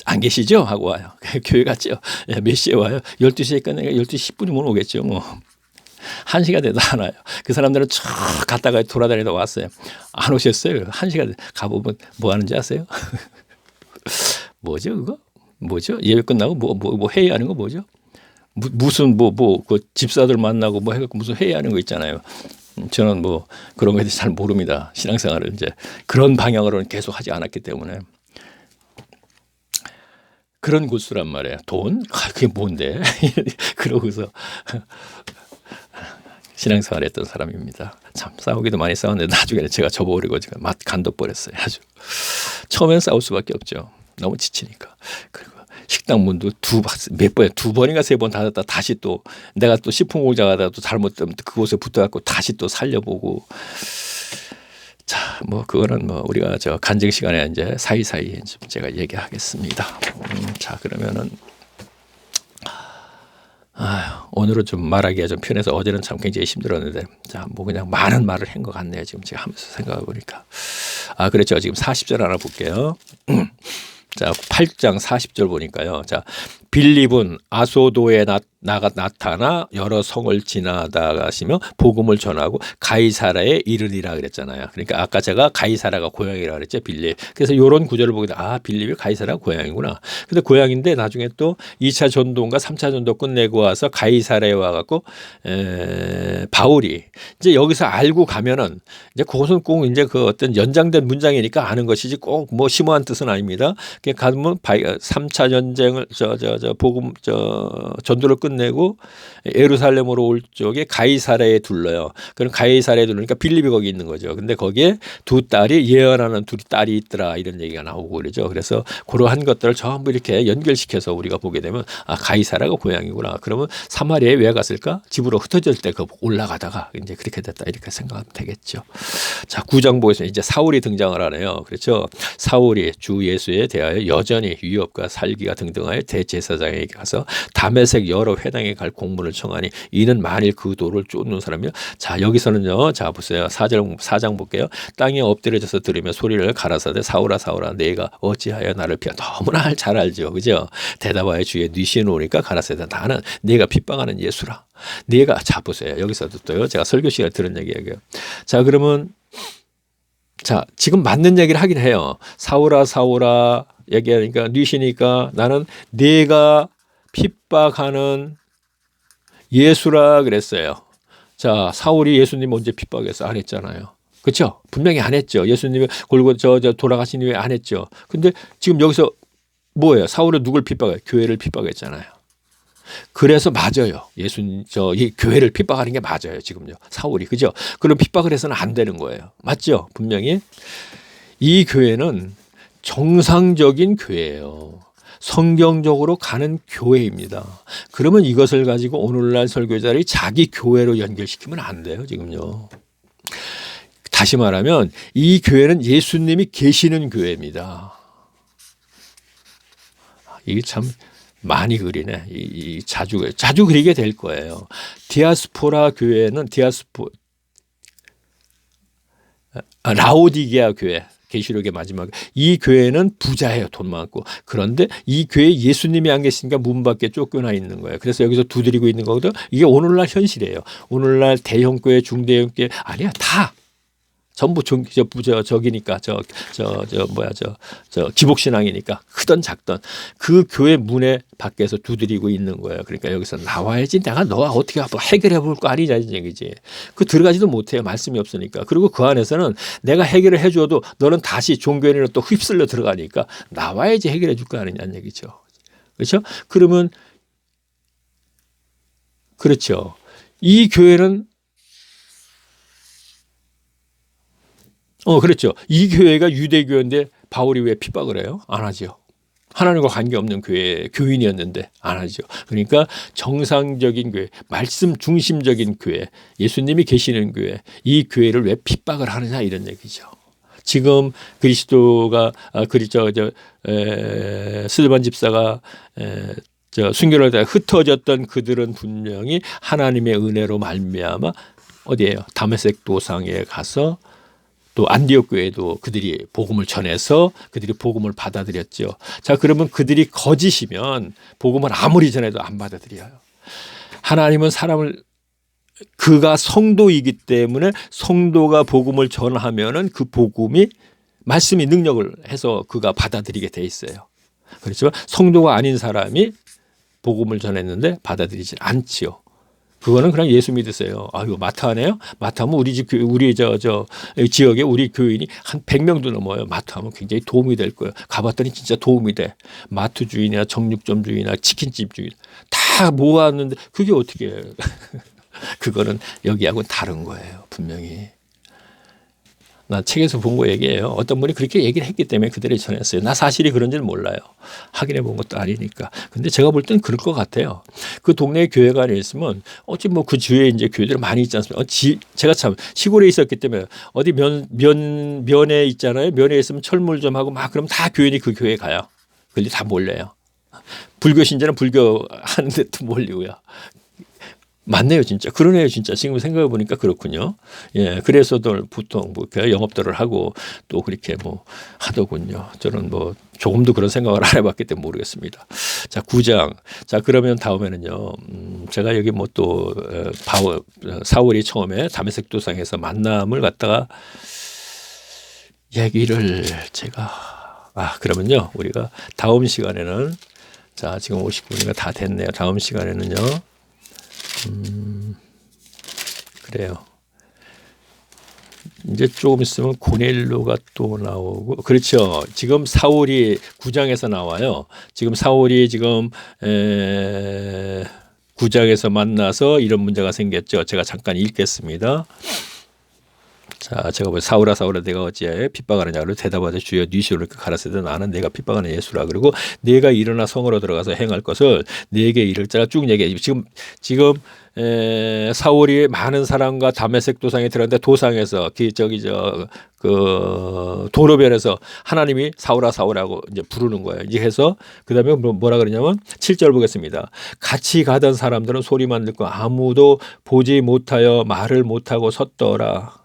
안 계시죠? 하고 와요. 교회 갔죠. 몇 시에 와요? 12시에 끝내니까 12시 10분이면 오겠죠. 뭐 1시가 돼도 안 와요. 그 사람들은 쭉 갔다가 돌아다니다 왔어요. 안 오셨어요. 1시가 가보면 뭐 하는지 아세요? 뭐죠 그거? 뭐죠? 예배 끝나고 뭐 회의하는 거 뭐죠? 무슨 그 집사들 만나고 뭐 해갖고 무슨 회의하는 거 있잖아요. 저는 뭐 그런 거에 대해서 잘 모릅니다. 신앙생활을 이제 그런 방향으로는 계속 하지 않았기 때문에. 그런 구수란 말이에요. 돈? 그게 뭔데? 그러고서 신앙생활 했던 사람입니다. 참 싸우기도 많이 싸웠는데 나중에는 제가 접어버리고 제가 간도 버렸어요. 아주. 처음엔 싸울 수밖에 없죠. 너무 지치니까. 그리고 식당 문도 두 번인가 3번 닫았다 다시 또 내가 또 식품공장 하다가 또 잘못되면 그곳에 붙어갖고 다시 또 살려보고. 자, 뭐 그거는 뭐 우리가 저 간증 시간에 이제 사이사이 좀 제가 얘기하겠습니다. 자, 그러면은 오늘은 좀 말하기가 좀 편해서 어제는 참 굉장히 힘들었는데, 자, 뭐 그냥 많은 말을 한 것 같네요. 지금 제가 하면서 생각해 보니까. 그렇죠. 지금 40절 하나 볼게요. 자, 8장 40절 보니까요. 자, 빌립은 아소도에 나타나 여러 성을 지나다가시며 복음을 전하고 가이사라에 이르리라 그랬잖아요. 그러니까 아까 제가 가이사라가 고향이라고 그랬죠. 빌립. 그래서 이런 구절을 보게 돼. 빌립이 가이사라가 고향이구나. 근데 고향인데 나중에 또 2차 전도인가 3차 전도 끝내고 와서 가이사라에 와갖고 바울이 이제 여기서 알고 가면은 이제 그것은 꼭 이제 그 어떤 연장된 문장이니까 아는 것이지 꼭 뭐 심오한 뜻은 아닙니다. 가면 3차 전쟁을 복음 전도를 끝내고 예루살렘으로 올 쪽에 가이사라에 둘러요. 그럼 가이사라에 둘러니까 빌립이 거기 있는 거죠. 근데 거기에 두 딸이 예언하는 둘이 딸이 있더라 이런 얘기가 나오고 그러죠. 그래서 그러한 것들을 전부 이렇게 연결시켜서 우리가 보게 되면 가이사라가 고향이구나. 그러면 사마리아에 왜 갔을까? 집으로 흩어질 때 그 올라가다가 이제 그렇게 됐다 이렇게 생각하면 되겠죠. 자, 9장 보겠습니다. 이제 사울이 등장을 하네요. 그렇죠. 사울이 주 예수에 대하여 여전히 위협과 살기가 등등하여 대제사장에게 가서 다메섹 여러 회당에 갈 공문을 청하니 이는 만일 그 도를 쫓는 사람이요. 자, 여기서는요. 자, 보세요. 4장 볼게요. 땅에 엎드려져서 들으며 소리를 가라사대 사울아 사울아 내가 어찌하여 나를 피하. 너무나 잘 알죠. 그죠? 대답하여 주의 뉘시에 놓으니까 가라사대 나는 네가 핍박하는 예수라. 네가 자 보세요. 여기서도 또요. 제가 설교 시간에 들은 얘기예요. 자, 그러면 자, 지금 맞는 얘기를 하긴 해요. 사울아 사울아 얘기하니까 뉘시니까 나는 네가 핍박하는 예수라 그랬어요. 자, 사울이 예수님 언제 핍박해서 안 했잖아요. 그렇죠? 분명히 안 했죠. 예수님이 골고 돌아가신 이후에 안 했죠. 근데 지금 여기서 뭐예요? 사울은 누굴 핍박해요? 교회를 핍박했잖아요. 그래서 맞아요. 이 교회를 핍박하는 게 맞아요. 지금요. 사울이. 그죠? 그럼 핍박을 해서는 안 되는 거예요. 맞죠? 분명히. 이 교회는 정상적인 교회예요. 성경적으로 가는 교회입니다. 그러면 이것을 가지고 오늘날 설교자들이 자기 교회로 연결시키면 안 돼요. 지금요. 다시 말하면 이 교회는 예수님이 계시는 교회입니다. 이게 참 많이 그리네. 자주 그리게 될 거예요. 디아스포라 교회는 라오디게아 교회. 계시록의 마지막 이 교회는 부자예요. 돈 많고. 그런데 이 교회에 예수님이 안 계시니까 문 밖에 쫓겨나 있는 거예요. 그래서 여기서 두드리고 있는 거거든. 이게 오늘날 현실이에요. 오늘날 대형교회 중대형교회 아니야. 다 전부 저기니까 기복신앙이니까 크던 작던 그 교회 문에 밖에서 두드리고 있는 거예요. 그러니까 여기서 나와야지 내가 너와 어떻게 해결해 볼 거 아니냐 이 얘기지. 그 들어가지도 못해요. 말씀이 없으니까. 그리고 그 안에서는 내가 해결을 해줘도 너는 다시 종교인으로 또 휩쓸려 들어가니까 나와야지 해결해 줄 거 아니냐는 얘기죠. 그렇죠? 그러면 그렇죠. 이 교회는 그렇죠. 이 교회가 유대교회인데 바울이 왜 핍박을 해요? 안 하죠. 하나님과 관계없는 교인이었는데 안 하죠. 그러니까 정상적인 교회, 말씀 중심적인 교회, 예수님이 계시는 교회, 이 교회를 왜 핍박을 하느냐 이런 얘기죠. 지금 그리스도가 스데반 집사가 순교를 다 흩어졌던 그들은 분명히 하나님의 은혜로 말미암아 어디예요? 다메섹 도상에 가서 또 안디옥 교회도 그들이 복음을 전해서 그들이 복음을 받아들였죠. 자, 그러면 그들이 거짓이면 복음을 아무리 전해도 안 받아들여요. 하나님은 사람을 그가 성도이기 때문에 성도가 복음을 전하면은 그 복음이 말씀이 능력을 해서 그가 받아들이게 돼 있어요. 그렇지만 성도가 아닌 사람이 복음을 전했는데 받아들이지 않지요. 그거는 그냥 예수 믿으세요. 이거 마트하네요. 마트하면 우리 지역에 우리 교인이 한 100명도 넘어요. 마트하면 굉장히 도움이 될 거예요. 가봤더니 진짜 도움이 돼. 마트 주인이나 정육점 주인이나 치킨집 주인 다 모았는데 그게 어떻게 해요. 그거는 여기하고는 다른 거예요. 분명히. 나 책에서 본 거 얘기해요. 어떤 분이 그렇게 얘기를 했기 때문에 그들이 전했어요. 나 사실이 그런지는 몰라요. 확인해 본 것도 아니니까. 근데 제가 볼 땐 그럴 것 같아요. 그 동네에 교회가 안에 있으면 어찌 뭐 그 주위에 이제 교회들이 많이 있지 않습니까? 제가 참 시골에 있었기 때문에 어디 면에 있잖아요. 면에 있으면 철물점하고 막 그럼 다 교인이 그 교회에 가요. 근데 다 몰려요. 불교 신자는 불교 하는데 또 몰리고요. 맞네요, 진짜. 그러네요, 진짜. 지금 생각해 보니까 그렇군요. 예, 그래서들 보통 뭐 영업들을 하고 또 그렇게 뭐 하더군요. 저는 뭐 조금도 그런 생각을 안 해봤기 때문에 모르겠습니다. 자, 9장. 자, 그러면 다음에는요. 제가 여기 뭐 또 사울이 처음에 다메섹 도상에서 만남을 갖다가 얘기를 제가 그러면요. 우리가 다음 시간에는 자, 지금 59분이가 다 됐네요. 다음 시간에는요. 그래요. 이제 조금 있으면 고넬료가 또 나오고 그렇죠. 지금 사울이 9장에서 나와요. 지금 사울이 지금 9장에서 만나서 이런 문제가 생겼죠. 제가 잠깐 읽겠습니다. 자, 제가 사울아 내가 어찌하여 핍박하느냐고 대답하되 주여 니시오를 가라사대 나는 내가 핍박하는 예수라. 그리고 내가 일어나 성으로 들어가서 행할 것을 내게 이를 자가 쭉 얘기해. 지금 사울이 많은 사람과 다메섹 도상에 들어갔는데 도상에서 그 도로변에서 하나님이 사울아라고 이제 부르는 거예요. 이제 해서 그다음에 뭐라 그러냐면 7절 보겠습니다. 같이 가던 사람들은 소리만 듣고 아무도 보지 못하여 말을 못하고 섰더라.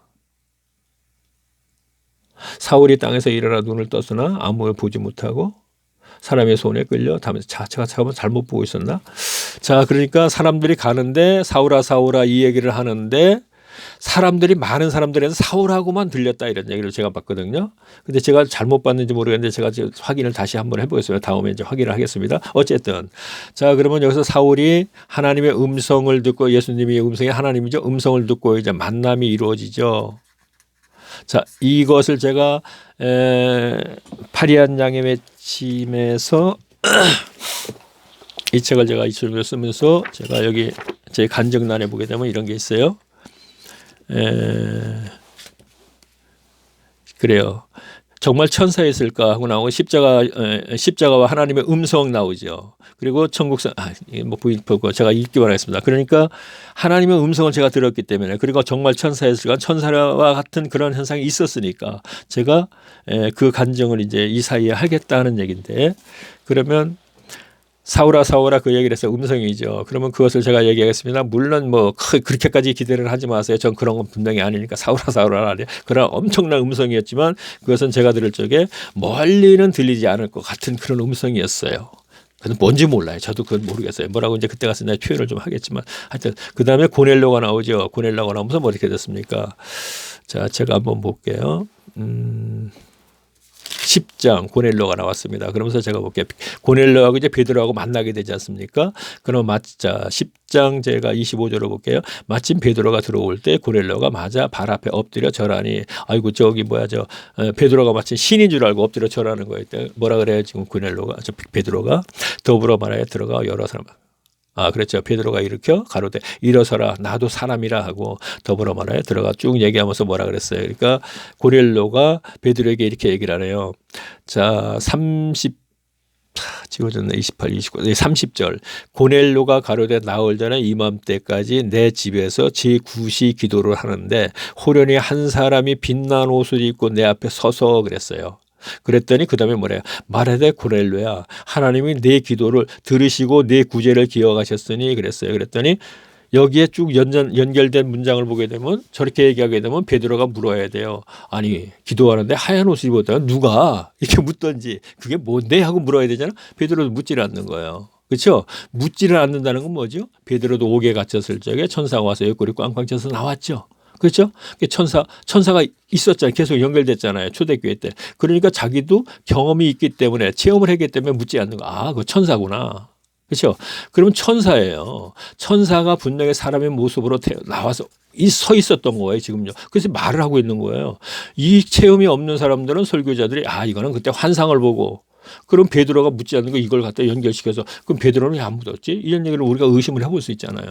사울이 땅에서 일어나 눈을 떴으나 아무를 보지 못하고 사람의 손에 끌려 다면서 제가 잘못 보고 있었나? 자, 그러니까 사람들이 가는데 사울아 이 얘기를 하는데 사람들이 많은 사람들에서 사울하고만 들렸다 이런 얘기를 제가 봤거든요. 근데 제가 잘못 봤는지 모르겠는데 제가 확인을 다시 한번 해보겠습니다. 다음에 이제 확인을 하겠습니다. 어쨌든 자, 그러면 여기서 사울이 하나님의 음성을 듣고 예수님의 음성이 하나님이죠. 음성을 듣고 이제 만남이 이루어지죠. 자, 이것을 제가 파리한 양의 맺힘에서 이 책을 제가 이쪽으로 쓰면서 제가 여기 제 간증란에 보게 되면 이런 게 있어요. 그래요. 정말 천사였을까 하고 나오고 십자가와 하나님의 음성 나오죠. 그리고 천국사 보고 제가 읽기만 하겠습니다. 그러니까 하나님의 음성을 제가 들었기 때문에 그리고 정말 천사였을까 천사와 같은 그런 현상이 있었으니까 제가 그 간증을 이제 이 사이에 하겠다는 얘기인데 그러면 사울아 그 얘기를 해서 음성이죠. 그러면 그것을 제가 얘기하겠습니다. 물론 뭐 그렇게까지 기대를 하지 마세요. 전 그런 건 분명히 아니니까 사울아 그런 엄청난 음성이었지만 그것은 제가 들을 적에 멀리는 들리지 않을 것 같은 그런 음성이었어요. 그건 뭔지 몰라요. 저도 그건 모르겠어요. 뭐라고 이제 그때 가서 내가 표현을 좀 하겠지만 하여튼 그 다음에 고넬료가 나오죠. 고넬료가 나오면서 뭐 이렇게 됐습니까? 자, 제가 한번 볼게요. 10장 고넬료가 나왔습니다. 그러면서 제가 볼게요. 고넬료하고 이제 베드로하고 만나게 되지 않습니까? 그럼 10장 제가 25절을 볼게요. 마침 베드로가 들어올 때 고넬료가 맞아 발 앞에 엎드려 절하니 아이고 저기 베드로가 마치 신인 줄 알고 엎드려 절하는 거예요. 뭐라 그래요? 지금 베드로가 더불어 말하여 들어가 여러 사람 그렇죠. 베드로가 일으켜 가로되 일어서라 나도 사람이라 하고 더불어 말하여 들어가 쭉 얘기하면서 뭐라 그랬어요. 그러니까 고넬료가 베드로에게 이렇게 얘기를 하네요. 자, 30절 고넬료가 가로되 나올 전에 이맘때까지 내 집에서 제9시 기도를 하는데 호련히 한 사람이 빛난 옷을 입고 내 앞에 서서 그랬어요. 그랬더니 그 다음에 뭐래요? 말하되 고넬료야 하나님이 내 기도를 들으시고 내 구제를 기억하셨으니 그랬어요. 그랬더니 여기에 쭉 연결된 문장을 보게 되면 저렇게 얘기하게 되면 베드로가 물어야 돼요. 아니 기도하는데 하얀 옷을 입었다가 누가 이렇게 묻던지 그게 뭔데 하고 물어야 되잖아. 베드로도 묻지를 않는 거예요. 그렇죠? 묻지를 않는다는 건 뭐죠? 베드로도 옥에 갇혔을 적에 천사가 와서 옆구리 꽝꽝 쳐서 나왔죠. 그렇죠? 천사가 있었잖아요. 계속 연결됐잖아요. 초대교회 때. 그러니까 자기도 경험이 있기 때문에 체험을 했기 때문에 묻지 않는 거. 그거 천사구나. 그렇죠? 그러면 천사예요. 천사가 분명히 사람의 모습으로 나와서 서 있었던 거예요. 지금요. 그래서 말을 하고 있는 거예요. 이 체험이 없는 사람들은 설교자들이 이거는 그때 환상을 보고 그럼 베드로가 묻지 않는 거 이걸 갖다 연결시켜서 그럼 베드로는 왜 안 묻었지? 이런 얘기를 우리가 의심을 해볼 수 있잖아요.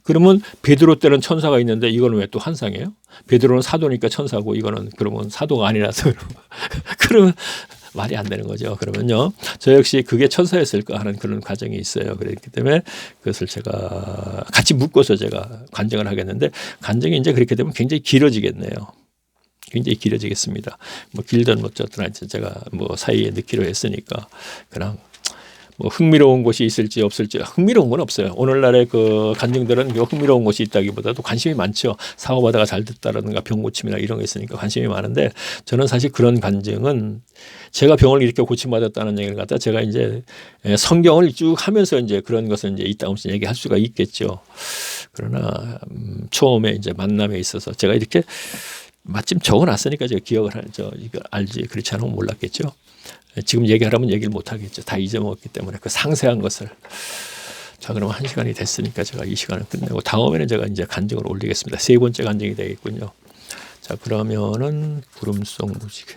그러면 베드로 때는 천사가 있는데 이거는 왜 또 환상이에요? 베드로는 사도니까 천사고 이거는 그러면 사도가 아니라서 그러면 말이 안 되는 거죠. 그러면요. 저 역시 그게 천사였을까 하는 그런 과정이 있어요. 그렇기 때문에 그것을 제가 같이 묶어서 제가 간증을 하겠는데 간증이 이제 그렇게 되면 굉장히 길어지겠네요. 굉장히 길어지겠습니다. 길든 어쨌든 제가 사이에 넣기로 했으니까 그냥 뭐 흥미로운 곳이 있을지 없을지 흥미로운 건 없어요. 오늘날의 그 간증들은 흥미로운 곳이 있다기보다도 관심이 많죠. 사고받아가 잘 됐다라든가 병 고침이나 이런 게 있으니까 관심이 많은데 저는 사실 그런 간증은 제가 병을 이렇게 고침받았다는 얘기를 갖다 제가 이제 성경을 쭉 하면서 이제 그런 것을 이제 이따 없이 얘기할 수가 있겠죠. 그러나 처음에 이제 만남에 있어서 제가 이렇게 마침 적어놨으니까 제가 기억을 하죠. 이걸 알지 그렇지 않으면 몰랐겠죠. 지금 얘기하라면 얘기를 못 하겠죠. 다 잊어먹었기 때문에 그 상세한 것을. 자, 그러면 1시간이 됐으니까 제가 이 시간을 끝내고 다음에는 제가 이제 간증을 올리겠습니다. 3번째 간증이 되겠군요. 자, 그러면은 구름 속 무지개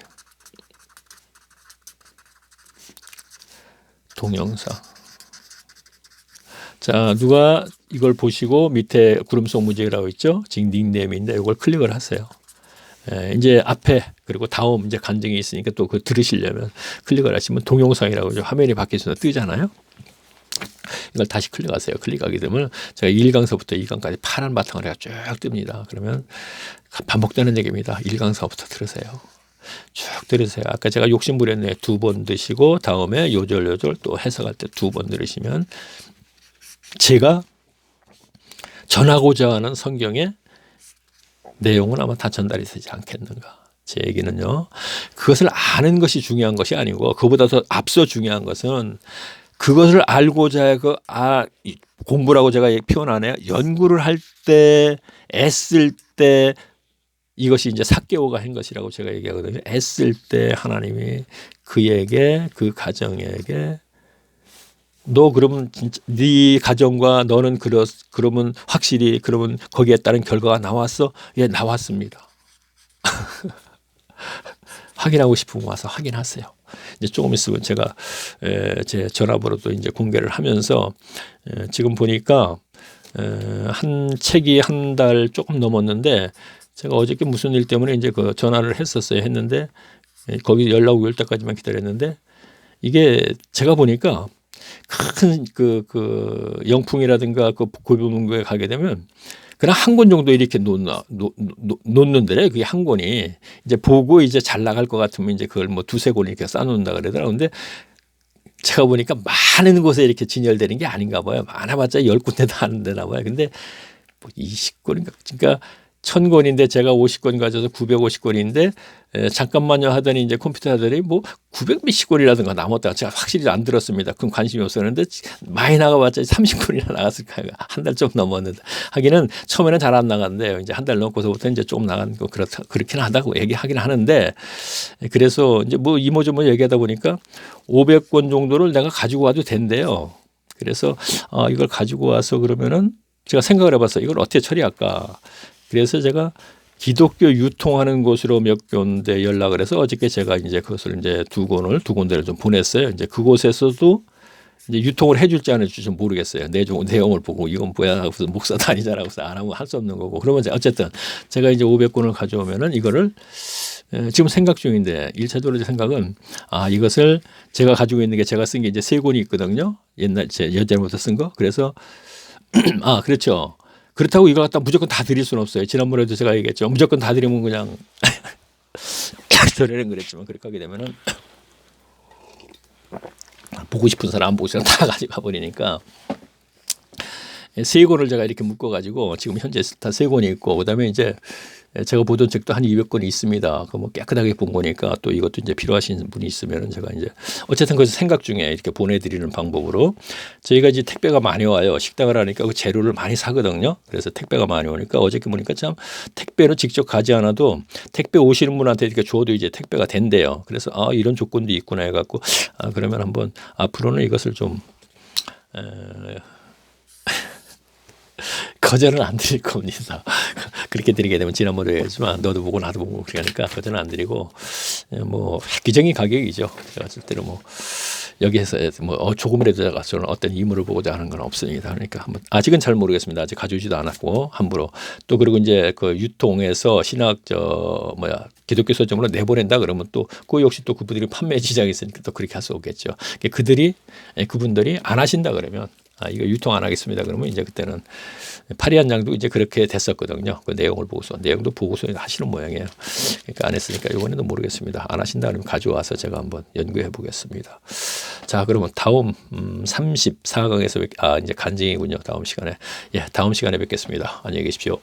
동영상. 자, 누가 이걸 보시고 밑에 구름 속 무지개라고 있죠? 지금 닉네임인데 이걸 클릭을 하세요. 이제 앞에 그리고 다음 이제 간증이 있으니까 또 그 들으시려면 클릭을 하시면 동영상이라고 화면이 바뀌어서 뜨잖아요. 이걸 다시 클릭하세요. 클릭하게 되면 제가 1강서부터 2강까지 파란 바탕을 해가 쭉 뜹니다. 그러면 반복되는 얘기입니다. 1강서부터 들으세요. 쭉 들으세요. 아까 제가 욕심부렸네 2번 드시고 다음에 요절 또 해석할 때 2번 들으시면 제가 전하고자 하는 성경의 내용은 아마 다 전달이 되지 않겠는가. 제 얘기는요. 그것을 아는 것이 중요한 것이 아니고 그보다 더 앞서 중요한 것은 그것을 알고자 공부라고 제가 표현하네요. 연구를 할 때 애쓸 때 이것이 이제 삭개오가 한 것이라고 제가 얘기하거든요. 애쓸 때 하나님이 그에게 그 가정에게 너 그러면 진짜 네 가정과 너는 그러면 확실히 그러면 거기에 따른 결과가 나왔어? 예, 나왔습니다. 확인하고 싶으면 와서 확인하세요. 이제 조금 있으면 제가 제 전화번호도 이제 공개를 하면서 지금 보니까 한 책이 한 달 조금 넘었는데 제가 어저께 무슨 일 때문에 이제 그 전화를 했는데 거기 연락 올 때까지만 기다렸는데 이게 제가 보니까 큰 그 영풍이라든가 그 고비문고에 가게 되면 그냥 한 권 정도 이렇게 놓는데 그게 한 권이 이제 보고 이제 잘 나갈 것 같으면 이제 그걸 뭐 2-3권 이렇게 쌓아놓는다 그러더라고요. 근데 제가 보니까 많은 곳에 이렇게 진열되는 게 아닌가 봐요. 많아봤자 10군데도 안 되나 봐요. 근데 뭐 20권인가 그러니까 1000권인데 제가 50권 가져서 950권인데 잠깐만요 하더니 이제 컴퓨터 하더니 뭐 900몇십 권이라든가 남았다가 제가 확실히 안 들었습니다. 그럼 관심이 없었는데 많이 나가봤자 30권이나 나갔을까요? 한 달 좀 넘었는데 하기는 처음에는 잘 안 나갔는데요. 이제 한 달 넘고서부터 이제 조금 나간 거 그렇긴 하다고 얘기하긴 하는데 그래서 이제 뭐 이모저모 얘기하다 보니까 500권 정도를 내가 가지고 와도 된대요. 그래서 이걸 가지고 와서 그러면은 제가 생각을 해봤어요. 이걸 어떻게 처리할까? 그래서 제가 기독교 유통하는 곳으로 몇 군데 연락을 해서 어저께 제가 이제 그것을 이제 두 군데를 좀 보냈어요. 이제 그곳에서도 이제 유통을 해줄지 안 해줄지 좀 모르겠어요. 내용을 보고 이건 뭐야 하고서 목사도 아니잖아 하고서 안 하면 할 수 없는 거고. 그러면 어쨌든 제가 이제 500권을 가져오면은 이거를 지금 생각 중인데 1차적으로 생각은 이것을 제가 가지고 있는 게 제가 쓴 게 이제 3권이 있거든요. 옛날 제 예전부터 쓴 거. 그래서 그렇죠. 그렇다고 이걸 갖다 무조건 다 드릴 수는 없어요. 지난번에도 제가 얘기했죠. 무조건 다 드리면 그냥 저래는 그랬지만 그렇게 하게 되면은 보고 싶은 사람 안 보고 싶은 사람 다 가지고 가버리니까 3권을 제가 이렇게 묶어가지고 지금 현재 다 3권이 있고 그다음에 이제 제가 보던 책도 한 200권이 있습니다. 그 뭐 깨끗하게 본 거니까 또 이것도 이제 필요하신 분이 있으면은 제가 이제 어쨌든 그 생각 중에 이렇게 보내드리는 방법으로 저희가 이제 택배가 많이 와요. 식당을 하니까 그 재료를 많이 사거든요. 그래서 택배가 많이 오니까 어저께 보니까 참 택배로 직접 가지 않아도 택배 오시는 분한테 이렇게 줘도 이제 택배가 된대요. 그래서 이런 조건도 있구나 해갖고 그러면 한번 앞으로는 이것을 좀 거절은 안 드릴 겁니다. 그렇게 드리게 되면 지난번에 했지만 너도 보고 나도 보고 그러니까 거절은 안 드리고 뭐 획기적인 가격이죠. 제가 쓸 때로 뭐 여기에서 뭐 조금이라도 제가 저는 어떤 이물을 보고자 하는 건 없습니다. 그러니까 한번 아직은 잘 모르겠습니다. 아직 가져오지도 않았고 함부로 또 그리고 이제 그 유통해서 신학 기독교 서점으로 내보낸다 그러면 또 그 역시 또 그분들이 판매 지장이 있으니까 또 그렇게 할 수 없겠죠. 그분들이 안 하신다 그러면 이거 유통 안 하겠습니다. 그러면 이제 그때는 파리한 장도 이제 그렇게 됐었거든요. 그 내용을 보고서 내용도 보고서 하시는 모양이에요. 그러니까 안 했으니까 이번에도 모르겠습니다. 안 하신다 그러면 가져와서 제가 한번 연구해 보겠습니다. 자. 자, 그러면 다음 34강에서 이제 간증이군요. 다음 시간에. 예, 다음 시간에 뵙겠습니다. 안녕히 계십시오.